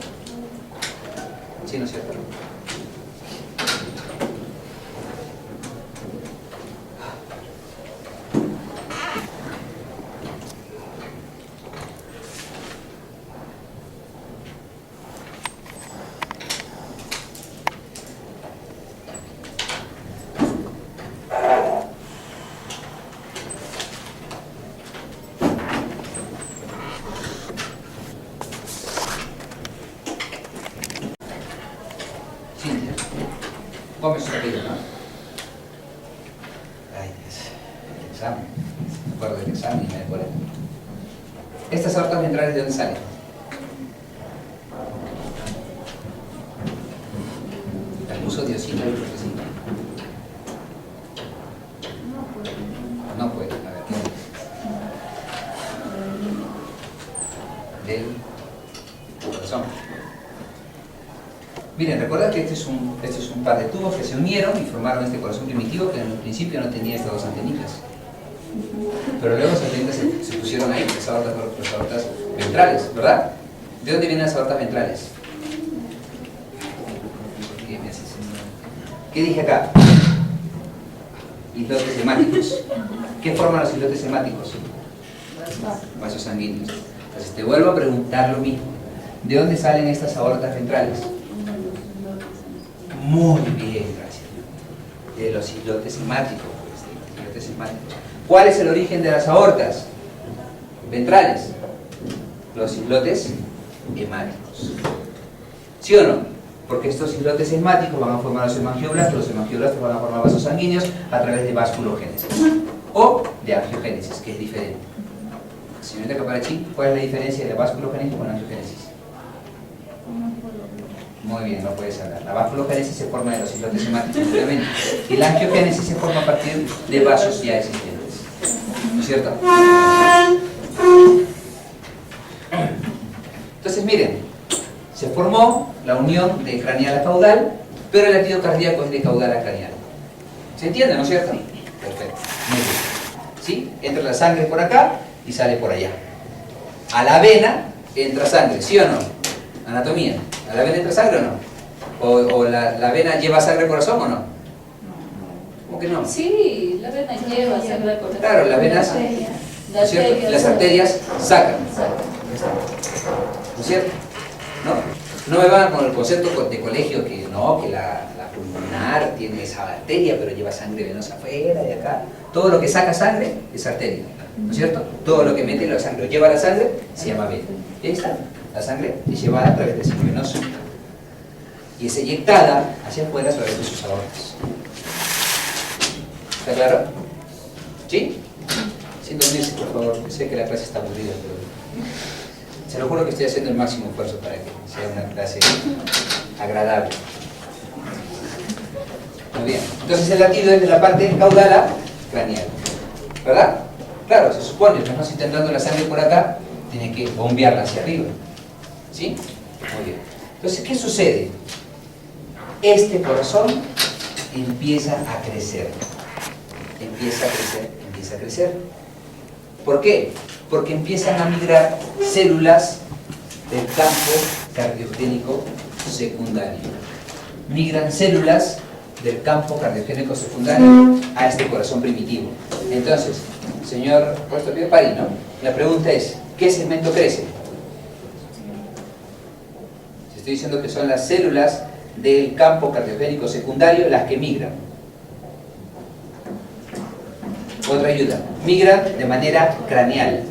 ¿Sí, no es cierto? Gómez Rapillo, ¿no? Ay, el examen. Me acuerdo del examen y me acuerdo. Estas aortas ventrales, ¿de dónde salen? El uso de diosina y profecina. No puede. A ver, ¿qué? Del corazón. Miren, recuerda que este es un par de tubos que se unieron y formaron este corazón primitivo que en el principio no tenía estas dos antenitas. Pero luego esas antenitas se se pusieron ahí, las aortas ventrales, ¿verdad? ¿De dónde vienen las aortas ventrales? ¿Qué dije acá? Islotes hemáticos. ¿Qué forman los islotes hemáticos? Vasos sanguíneos. Entonces te vuelvo a preguntar lo mismo. ¿De dónde salen estas aortas ventrales? Muy bien, gracias. De los islotes hemáticos. Pues, islotes hemáticos. ¿Cuál es el origen de las aortas ventrales? Los islotes hemáticos. ¿Sí o no? Porque estos islotes hemáticos van a formar los hemangioblastos van a formar vasos sanguíneos a través de vasculogénesis o de angiogénesis, que es diferente. Señorita Caparachi, ¿cuál es la diferencia de la vasculogénesis con la angiogénesis? Muy bien, no puedes hablar. La vasculogénesis se forma de los islotes hemáticos, obviamente, y la angiogénesis se forma a partir de vasos ya existentes. ¿No es cierto? Entonces, miren, se formó la unión de craneal a caudal, pero el latido cardíaco es de caudal a craneal. ¿Se entiende, no es cierto? Perfecto. Muy bien. ¿Sí? Entra la sangre por acá y sale por allá. A la vena entra sangre, ¿sí o no? Anatomía. ¿A la vena entra sangre o no? ¿O la vena lleva sangre al corazón o no? ¿Cómo que no? Sí, la vena lleva sangre al corazón. Claro, las venas, ¿no es cierto? Las arterias sacan. ¿No es cierto? No me van con el concepto de colegio que no, que la pulmonar tiene esa arteria pero lleva sangre venosa afuera y acá. Todo lo que saca sangre es arteria, ¿no es cierto? Todo lo que mete la sangre o lleva la sangre se llama vena. Y ahí está, la sangre es llevada a través del sistema venoso y es eyectada hacia afuera a través de sus aortas. ¿Está claro? ¿Sí? Sin dormirse, por favor. Sé que la clase está aburrida, pero se lo juro que estoy haciendo el máximo esfuerzo para que sea una clase agradable. Muy bien. Entonces el latido es de la parte caudal a craneal. ¿Verdad? Claro, se supone que no si está entrando la sangre por acá, tiene que bombearla hacia arriba. ¿Sí? Muy bien. Entonces, ¿qué sucede? Este corazón empieza a crecer. Empieza a crecer, empieza a crecer. ¿Por qué? Porque empiezan a migrar células del campo cardiogénico secundario. Migran células del campo cardiogénico secundario a este corazón primitivo. Entonces, señor Puesto Pie Pari, ¿no? La pregunta es, ¿qué segmento crece? Si estoy diciendo que son las células del campo cardiogénico secundario las que migran. Otra ayuda. Migran de manera craneal.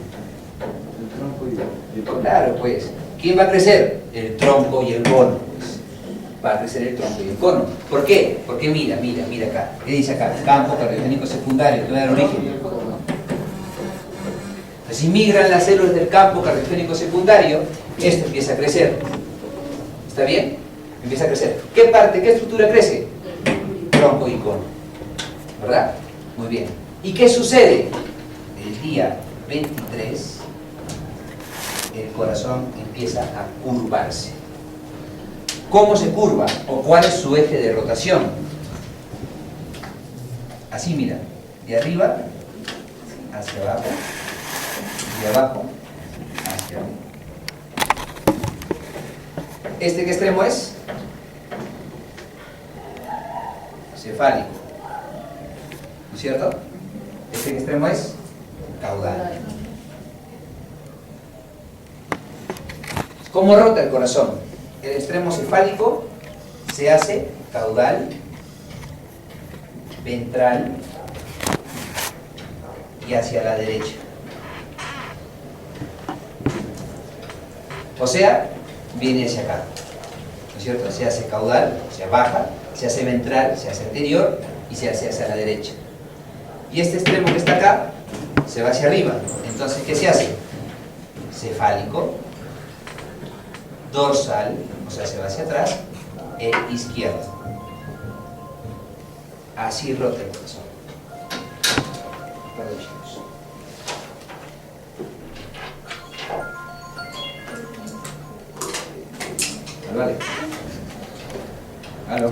Claro, pues. ¿Quién va a crecer? El tronco y el cono. Pues. Va a crecer el tronco y el cono. ¿Por qué? Porque mira acá. ¿Qué dice acá? Campo cardiogénico secundario. ¿Qué va a dar origen? Entonces, si migran las células del campo cardiogénico secundario, esto empieza a crecer. ¿Está bien? Empieza a crecer. ¿Qué parte, qué estructura crece? Tronco y cono. ¿Verdad? Muy bien. ¿Y qué sucede? El día 23, el corazón empieza a curvarse. ¿Cómo se curva? ¿O cuál es su eje de rotación? Así, mira. De arriba hacia abajo. De abajo hacia arriba. ¿Este qué extremo es? Cefálico. ¿No es cierto? ¿Este extremo es? Caudal. ¿Cómo rota el corazón? El extremo cefálico se hace caudal, ventral y hacia la derecha. O sea, viene hacia acá. ¿No es cierto? Se hace caudal, se baja, se hace ventral, se hace anterior y se hace hacia la derecha. Y este extremo que está acá se va hacia arriba. Entonces, ¿qué se hace? Cefálico, dorsal, o sea, se va hacia atrás, e izquierdo. Así rota el corazón. Perdón, chicos. Vale. ¿Aló?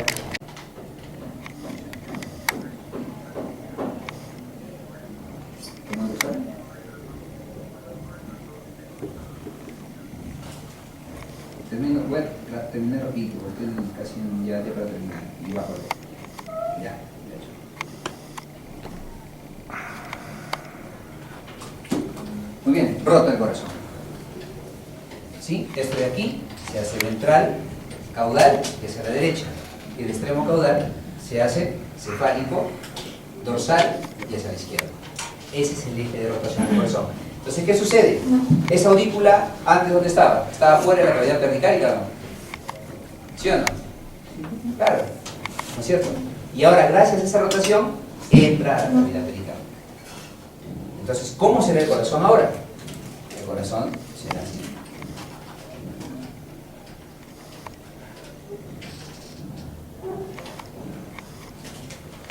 Bueno, terminé rapidito, porque casi ya para terminar. Y bajo ya. Muy bien, rota el corazón. ¿Sí? Esto de aquí se hace ventral, caudal, que es a la derecha. Y el extremo caudal se hace cefálico, dorsal y hacia la izquierda. Ese es el eje de rotación del corazón. Entonces, ¿qué sucede? Esa aurícula, antes, ¿dónde estaba? Estaba fuera de la cavidad pernicálica, ¿no? ¿Sí o no? Claro, ¿no es cierto? Y ahora, gracias a esa rotación, entra a la cavidad pernicálica. Entonces, ¿cómo será el corazón ahora? El corazón será así.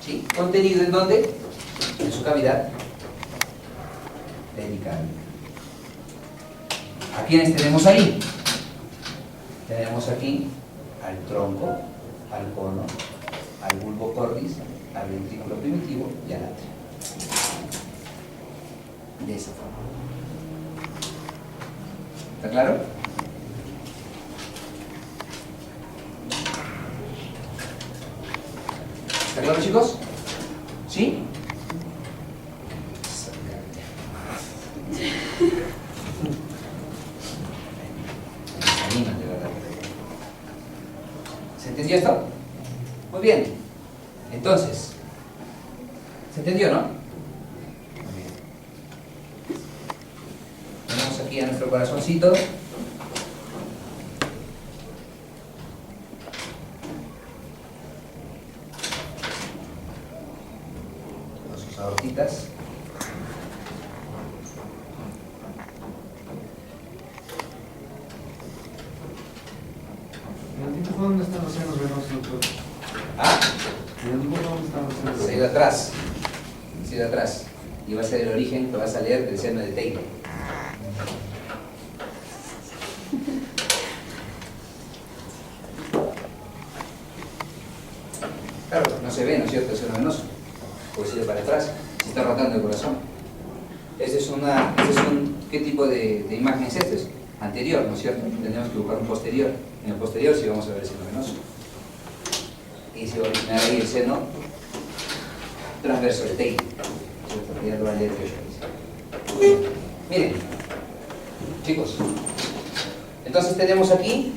¿Sí? ¿Contenido en dónde? En su cavidad pericárdica. ¿A quiénes tenemos ahí? Tenemos aquí al tronco, al cono, al bulbo cordis, al ventrículo primitivo y al atrio. De esa forma. ¿Está claro? ¿Está claro, chicos? ¿Sí? ¿Se entendió esto? Muy bien. Entonces, ¿se entendió, no? Muy bien. Tenemos aquí a nuestro corazoncito. Con sus aortitas. ¿Dónde están los senos venosos, doctor? ¿Ah? ¿En el dibujo dónde están los senos Se ha ido atrás. Se ha ido atrás. Y va a ser el origen que vas a leer del seno de Taylor. Claro, no se ve, ¿no es cierto?, el seno venoso. Porque sigue para atrás. Se está rotando el corazón. ¿Qué tipo de imagen es esta? Es anterior, ¿no es cierto? Tenemos que buscar un posterior. En el posterior sí vamos a ver el seno venoso. Y se va a originar ahí el seno transverso de Taylor. Ya lo va a leer que miren, chicos. Entonces tenemos aquí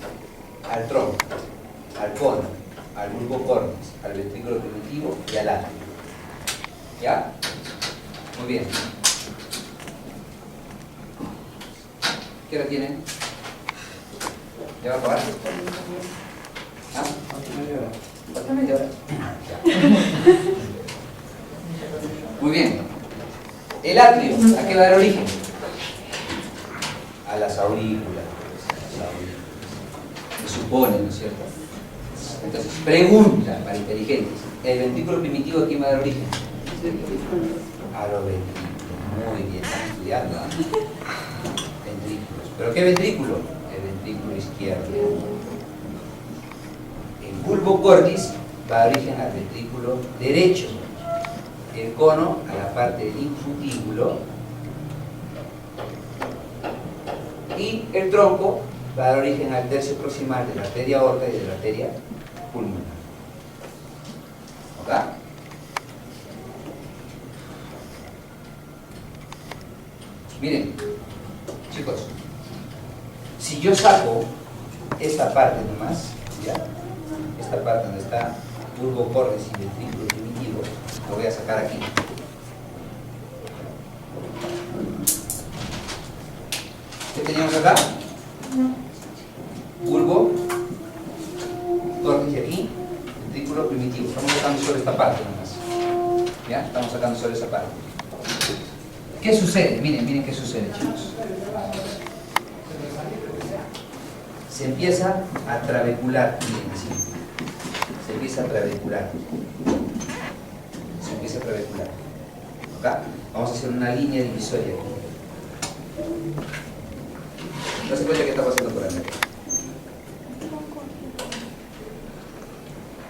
al tronco, al cono, al bulbo cordis, al ventrículo primitivo y al atrio. ¿Ya? Muy bien. ¿Qué hora tienen? ¿Ya va a acabar? ¿Ah? ¿Falta media hora? Muy bien. El atrio, ¿a qué va a dar origen? A las aurículas. Se supone, ¿no es cierto? Entonces, pregunta para inteligentes. ¿El ventrículo primitivo a quién va a dar origen? A los ventrículos. Muy bien, están estudiando, ¿eh? Ventrículos. ¿Pero qué ventrículo? El ventrículo izquierdo. El bulbo cordis va a dar origen al ventrículo derecho. El cono a la parte del infutíbulo y el tronco va a dar origen al tercio proximal de la arteria aorta y de la arteria pulmonar. ¿Ok? Miren, chicos, si yo saco esta parte nomás, ¿ya? Esta parte donde está bulbo cordis y ventrículo primitivo, lo voy a sacar aquí. ¿Qué teníamos acá? Bulbo cordis y aquí, ventrículo primitivo. Estamos sacando solo esta parte nomás. ¿Ya? Estamos sacando solo esa parte. ¿Qué sucede? Miren qué sucede, chicos. Se empieza a trabecular, miren así. Se empieza a trabecular. Se empieza a trabecular. ¿Acá? Vamos a hacer una línea divisoria aquí. No se cuenta qué está pasando por acá.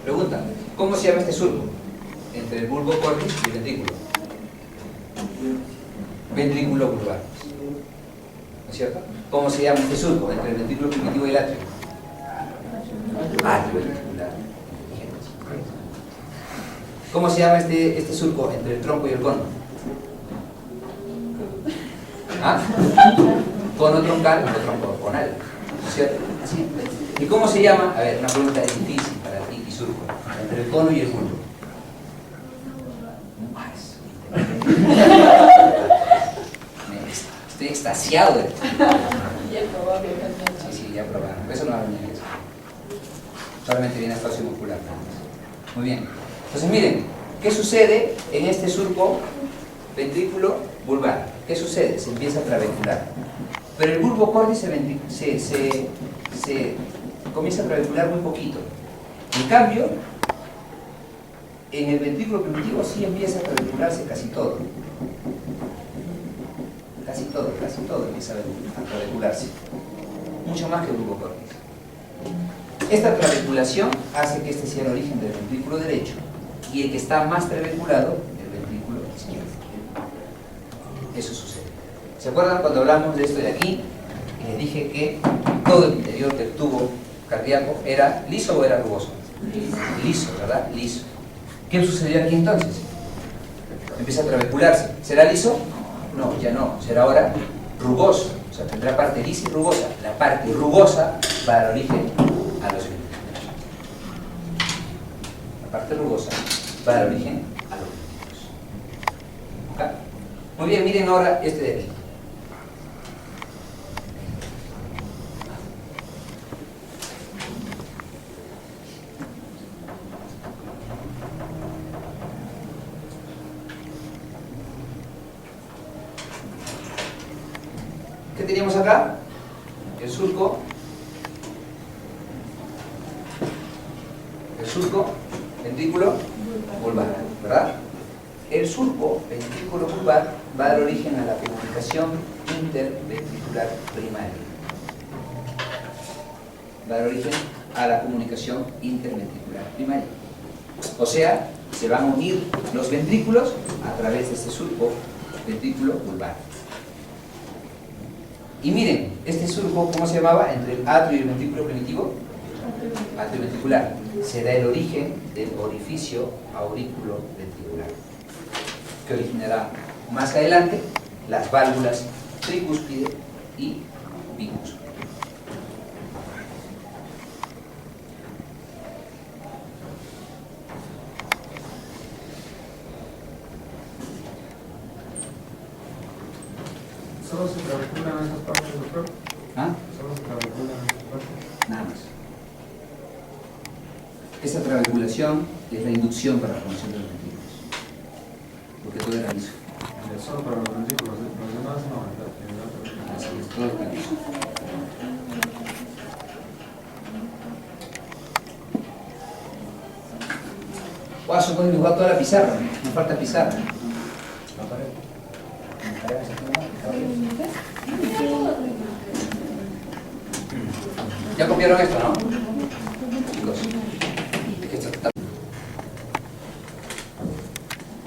Pregunta, ¿cómo se llama este surco? Entre el bulbo cordis y el ventrículo. Ventrículo vulvar. ¿No es cierto? ¿Cómo se llama este surco? Entre el ventrículo primitivo y el atrio. atrioventricular. ¿Cómo se llama este surco entre el tronco y el cono? ¿Ah? Cono troncal o tronco conal, ¿cierto? Así. ¿Y cómo se llama? A ver, una pregunta difícil para ti y surco. Entre el cono y el bulbo. Estoy extasiado de esto. Sí, ya probaron. Eso no va a venir eso. Solamente viene espacio muscular. Muy bien. Entonces miren, ¿qué sucede en este surco ventrículo vulvar? ¿Qué sucede? Se empieza a trabecular. Pero el bulbo cordis se comienza a trabecular muy poquito. En cambio, en el ventrículo primitivo sí empieza a trabecularse casi todo. Casi todo empieza a trabecularse. Mucho más que el bulbo cordis. Esta trabeculación hace que este sea el origen del ventrículo derecho y el que está más trabeculado, el ventrículo izquierdo. Eso sucede. ¿Se acuerdan cuando hablamos de esto de aquí? Y les dije que todo el interior del tubo cardíaco era liso o era rugoso. Liso, ¿verdad? Liso. ¿Qué sucedió aquí entonces? Empieza a trabecularse. ¿Será liso? No, ya no. Será ahora rugoso. O sea, tendrá parte lisa y rugosa. La parte rugosa va a dar origen a los ventrículos. La parte rugosa va a dar origen a los ventrículos. ¿Ok? Muy bien, miren ahora este de aquí. ¿Qué teníamos acá? El surco ventrículo vulvar, ¿verdad? El surco ventrículo vulvar va a dar origen a la comunicación interventricular primaria. Va a dar origen a la comunicación interventricular primaria. O sea, se van a unir los ventrículos a través de este surco ventrículo vulvar. Y miren, este surco, ¿cómo se llamaba? Entre el atrio y el ventrículo primitivo. Atrioventricular. Será el origen del orificio auriculoventricular, que originará más adelante las válvulas tricúspide y bicúspide. ¿Solo se trabeculan esas partes, doctor? ¿Ah? ¿Solo se trabeculan esas partes? Nada más. Esta trabeculación es la inducción para la formación de los ventrículos, porque todo era liso. Solo para los ventrículos, los demás no, ¿verdad? Así es, todo está liso. Wow, se puede dibujar toda la pizarra, me falta pizarra. La pared. La pared se puede dibujar. Ya copiaron esto, ¿no? Chicos. Esto está.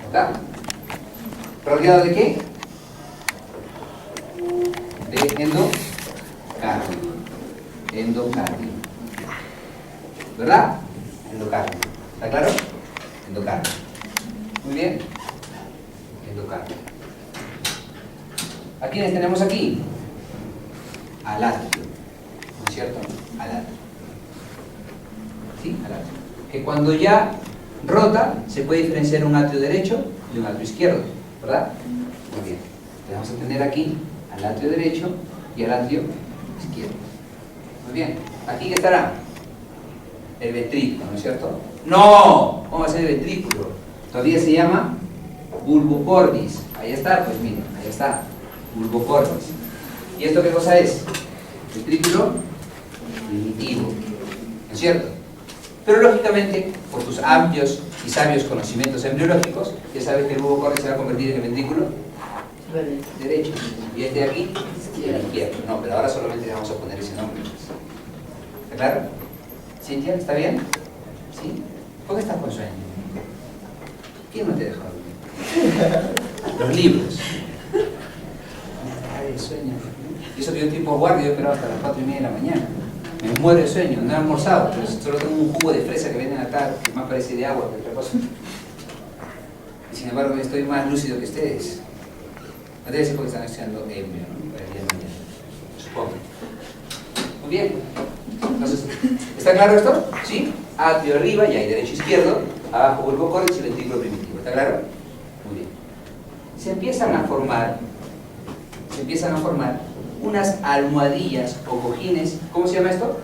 ¿Está? ¿Rodeado de qué? De endocardio. Endocardio. ¿Verdad? Endocardio. ¿Está claro? Endocardio. Muy bien. Endocardio. ¿A quiénes tenemos aquí? Al atrio. ¿No es cierto? Al atrio. ¿Sí? Al atrio. Que cuando ya rota, se puede diferenciar un atrio derecho y un atrio izquierdo, ¿verdad? Muy bien. Le vamos a tener aquí al atrio derecho y al atrio izquierdo. Muy bien. ¿Aquí qué estará? El ventrículo, ¿no es cierto? ¡No! ¿Cómo va a ser el ventrículo? Todavía se llama bulbo cordis. Ahí está, pues miren, ahí está. Bulbo cordis. ¿Y esto qué cosa es? Ventrículo primitivo, ¿no es cierto? Pero lógicamente, por tus amplios y sabios conocimientos embriológicos, ya sabes que el bulbo cordis se va a convertir en el ventrículo derecho. Y este de aquí, el izquierdo. No, pero ahora solamente le vamos a poner ese nombre. ¿Está claro? ¿Cintia? ¿Está bien? ¿Sí? ¿Por qué estás con sueño? ¿Quién no te dejó dormir? Los libros. Ay, sueño. Y eso que yo estoy por guardia, yo esperaba hasta las 4:30 de la mañana. Me muero de sueño, no he almorzado, pero solo tengo un jugo de fresa que venden acá, que más parece de agua que otra cosa. Y sin embargo estoy más lúcido que ustedes. No debe ser porque están estudiando ebrio, ¿no? Para el día de mañana, supongo. Muy bien. Entonces, ¿está claro esto? ¿Sí? Atrio arriba, y hay derecho izquierdo, abajo bulbo córtex y ventrículo primitivo. ¿Está claro? Muy bien. Se empiezan a formar unas almohadillas o cojines. ¿Cómo se llama esto?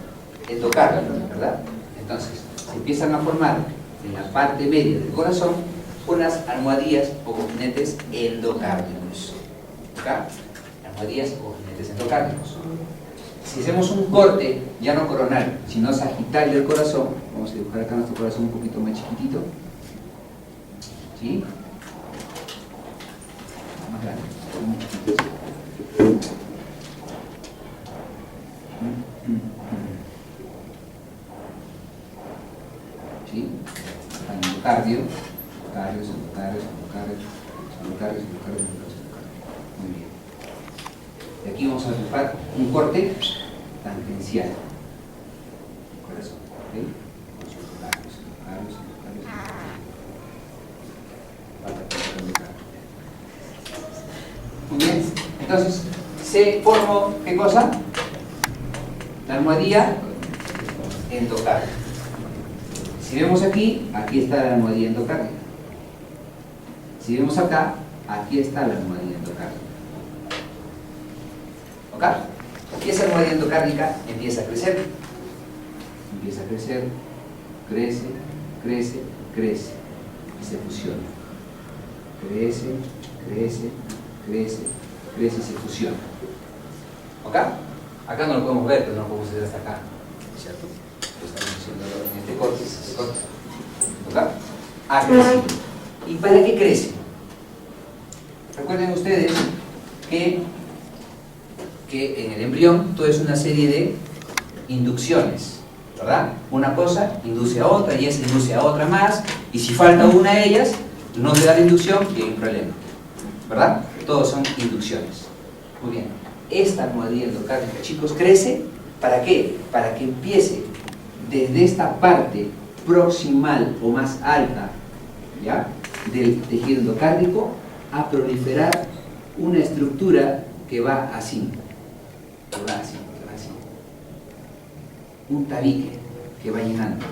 Endocardio, ¿verdad? Entonces, se empiezan a formar en la parte media del corazón unas almohadillas o cojinetes endocárdicos. ¿Acá? Almohadillas o cojinetes endocárdicos. Si hacemos un corte, ya no coronal, sino sagital del corazón, vamos a dibujar acá nuestro corazón un poquito más chiquitito. ¿Sí? Más grande. ¿Sí? Endocardio, endocardio. Muy bien. Y aquí vamos a dibujar un corte tangencial. Corazón, ¿ok? Muy bien. Entonces, se formó, ¿qué cosa? La almohadilla endocárdica. Si vemos aquí, aquí está la almohadilla endocárdica. Si vemos acá, aquí está la almohadilla endocárdica. ¿Ok? Y esa almohadilla endocárdica empieza a crecer. Empieza a crecer, crece y se fusiona. Crece y se fusiona. ¿Ok? Acá no lo podemos ver, pero no lo podemos hacer hasta acá, ¿cierto? Lo estamos haciendo en este corte. ¿Ok? Ha crecido. ¿Y para qué crece? Recuerden ustedes que en el embrión todo es una serie de inducciones, ¿verdad? Una cosa induce a otra y esa induce a otra más, y si falta una de ellas, no se da la inducción y hay un problema, ¿verdad? Todos son inducciones. Muy bien. Esta almohadilla endocárdica, chicos, crece, ¿para qué? Para que empiece desde esta parte proximal o más alta, ¿ya?, del tejido endocárdico a proliferar una estructura que va así. Un tabique que va llenando.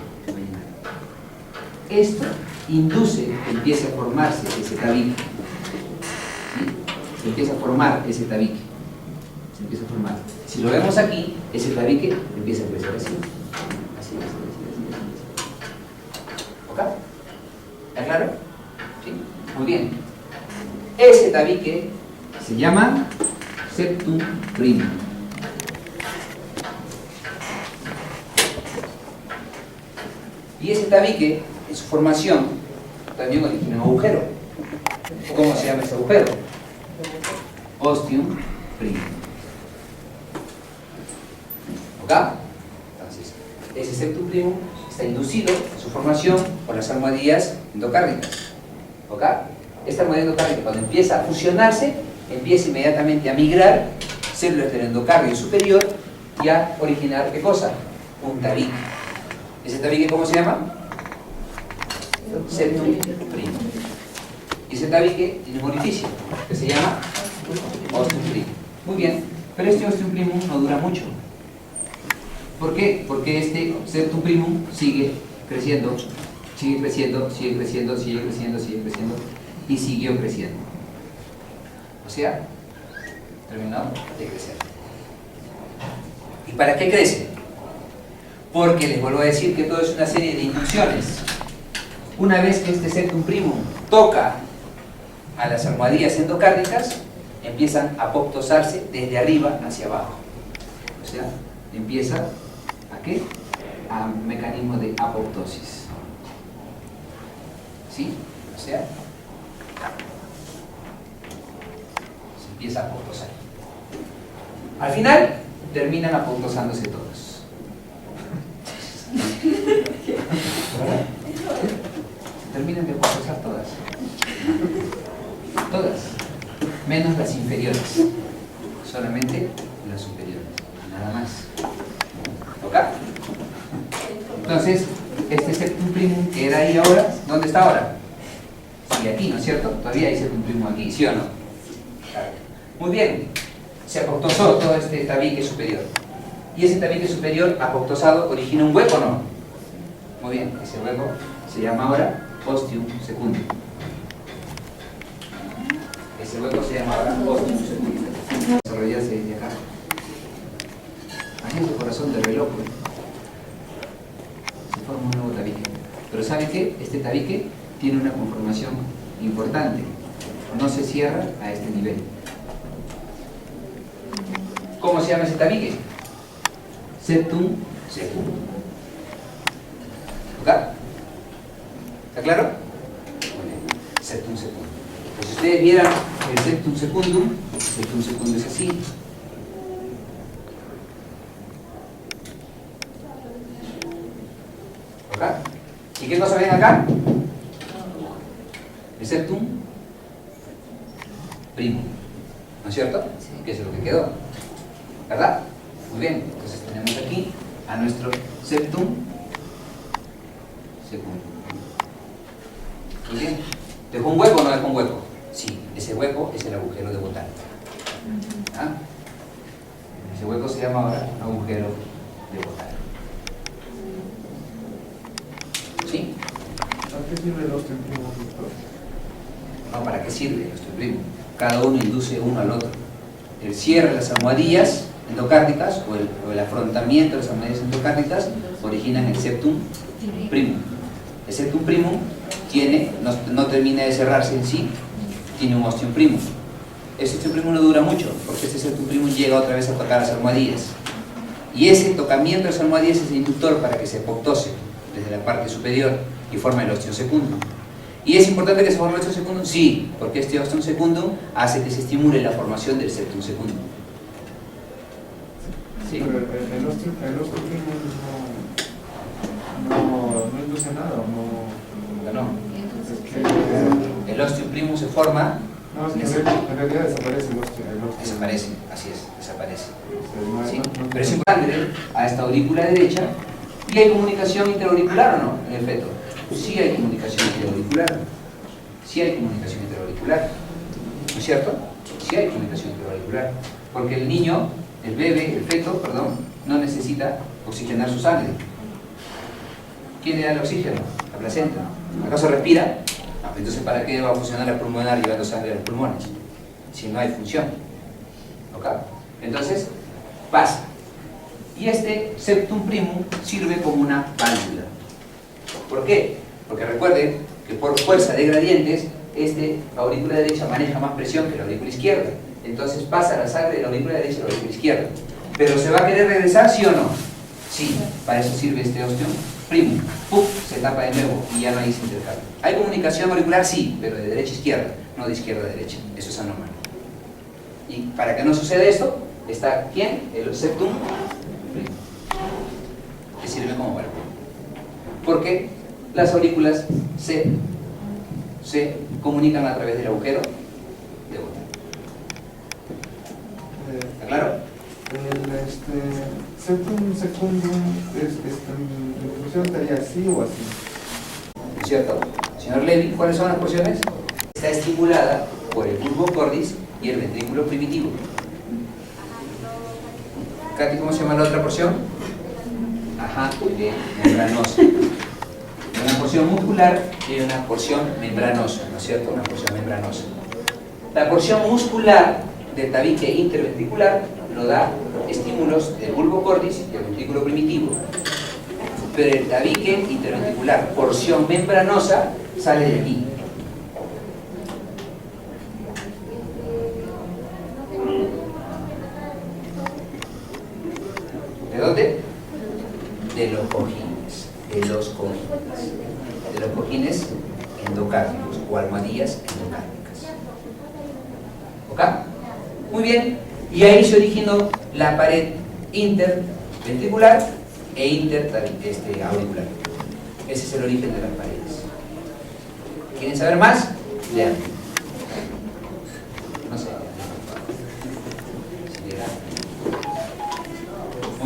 Esto induce que empiece a formarse ese tabique. ¿Sí? Se empieza a formar ese tabique. Si lo vemos aquí, ese tabique empieza a crecer así. ¿Ok? ¿Está claro? ¿Sí? Muy bien. Ese tabique se llama septum primum. Y ese tabique, en su formación, también origina un agujero. ¿Cómo se llama ese agujero? Ostium primum. ¿Ok? Entonces, ese septum primum está inducido en su formación por las almohadillas endocárdicas. ¿Ok? Esta almohadilla endocárdica, cuando empieza a fusionarse, empieza inmediatamente a migrar células del endocardio superior y a originar, ¿qué cosa? Un tabique. ¿Ese tabique cómo se llama? Septum primum. Y ese tabique tiene un orificio que se llama ostium primum. Muy bien, pero este ostium primum no dura mucho. ¿Por qué? Porque este septum primum sigue creciendo y siguió creciendo. O sea, terminó de crecer. ¿Y para qué crece? Porque les vuelvo a decir que todo es una serie de inducciones. Una vez que este septum primum toca a las almohadillas endocárdicas, empiezan a apoptosarse desde arriba hacia abajo. O sea, empieza ¿a qué? A un mecanismo de apoptosis. ¿Sí? O sea, se empieza a apoptosar. Al final, terminan apoptosándose todos. Terminan de apoptosar todas. Todas. Menos las inferiores. Solamente las superiores. nada más. ¿Ok? Entonces, este septum primum que era ahí ahora, ¿dónde está ahora? Sí, aquí, ¿no es cierto? Todavía hay septum primum aquí, ¿sí o no? Claro. Muy bien, se apoptosó todo este tabique superior. Y ese tabique superior apoptosado origina un hueco, ¿no? Muy bien, ese hueco se llama ahora ostium secundum. Ese hueco se llama ahora ostium secundum. Desarrollarse desde acá. Aquí es el corazón del reloj, pues. Se forma un nuevo tabique. Pero ¿sabe qué? Este tabique tiene una conformación importante. No se cierra a este nivel. ¿Cómo se llama ese tabique? Septum secundum. ¿Ok? ¿Está claro? Muy bien. Septum secundum. Pues si ustedes vieran el septum secundum es así. ¿Ok? ¿Y qué cosa ven acá? El septum primum. ¿No es cierto? Que es lo que quedó. ¿Verdad? Muy bien. Entonces tenemos aquí a nuestro septum secundum. Muy bien. ¿Dejó un hueco o no dejó un hueco? Sí, ese hueco es el agujero de Botán. ¿Ah? Ese hueco se llama ahora agujero de Botán. ¿Sí? ¿Para qué sirve el ostium primum, doctor? No, ¿para qué sirve el ostium primum? Cada uno induce uno al otro. El cierre de las almohadillas endocárdicas o el afrontamiento de las almohadillas endocárdicas originan el septum primum. El septum primum tiene, no termina de cerrarse en sí, tiene un ostium primum. Ese ostium primum no dura mucho, porque este septum primum llega otra vez a tocar las almohadillas. Y ese tocamiento de las almohadillas es el inductor para que se apoptose desde la parte superior y forme el ostium secundum. ¿Y es importante que se forme el ostium secundum? Sí, porque este ostium secundum hace que se estimule la formación del septum secundum. ¿Sí? Pero el ostium primum no induce nada, No. es que... El ostium primum se forma. No, es que en realidad desaparece el ostium. Desaparece, así es, desaparece. Sí. Pero es importante a esta aurícula derecha. ¿Y hay comunicación interauricular o no en el feto? Sí hay comunicación interauricular. Sí hay comunicación interauricular. ¿No es cierto? Sí hay comunicación interauricular. Porque el niño, el bebé, el feto, perdón, no necesita oxigenar su sangre. ¿Quién le da el oxígeno? La placenta. ¿Acaso respira? No, entonces ¿para qué va a funcionar el pulmonar llevando sangre a los pulmones? Si no hay función. ¿Ok? Entonces, pasa. Y este septum primum sirve como una válvula. ¿Por qué? Porque recuerden que por fuerza de gradientes, la aurícula derecha maneja más presión que la aurícula izquierda. Entonces pasa la sangre de la aurícula derecha a la aurícula izquierda. ¿Pero se va a querer regresar, sí o no? Sí, para eso sirve este ostium primum. ¡Puf! Se tapa de nuevo y ya no hay ese intercambio. ¿Hay comunicación auricular? Sí, pero de derecha a izquierda, no de izquierda a derecha. Eso es anormal. Y para que no suceda esto, está ¿quién? El septum primum, que sirve como válvula. Porque las aurículas se comunican a través del agujero de Botán. ¿Está claro? El septum secundum, ¿la función estaría así o así? ¿No es cierto? Señor Levy, ¿cuáles son las porciones? Está estimulada por el bulbo cordis y el ventrículo primitivo. Katy, ¿cómo se llama la otra porción? Ajá, muy bien, membranosa. Una porción muscular y una porción membranosa, ¿no es cierto? Una porción membranosa. La porción muscular del tabique interventricular lo da estímulos del bulbo cordis y el ventrículo primitivo. Pero el tabique interventricular, porción membranosa, sale de aquí. ¿De dónde? De los cojines. De los cojines. De los cojines endocárdicos o almohadillas endocárdicas. ¿Ok? Muy bien. Y ahí se originó la pared interventricular e interauricular. Ese es el origen de las paredes. ¿Quieren saber más? Lean. No sé. Si lean.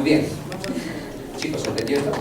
Muy bien. Chicos, ¿entendió esto?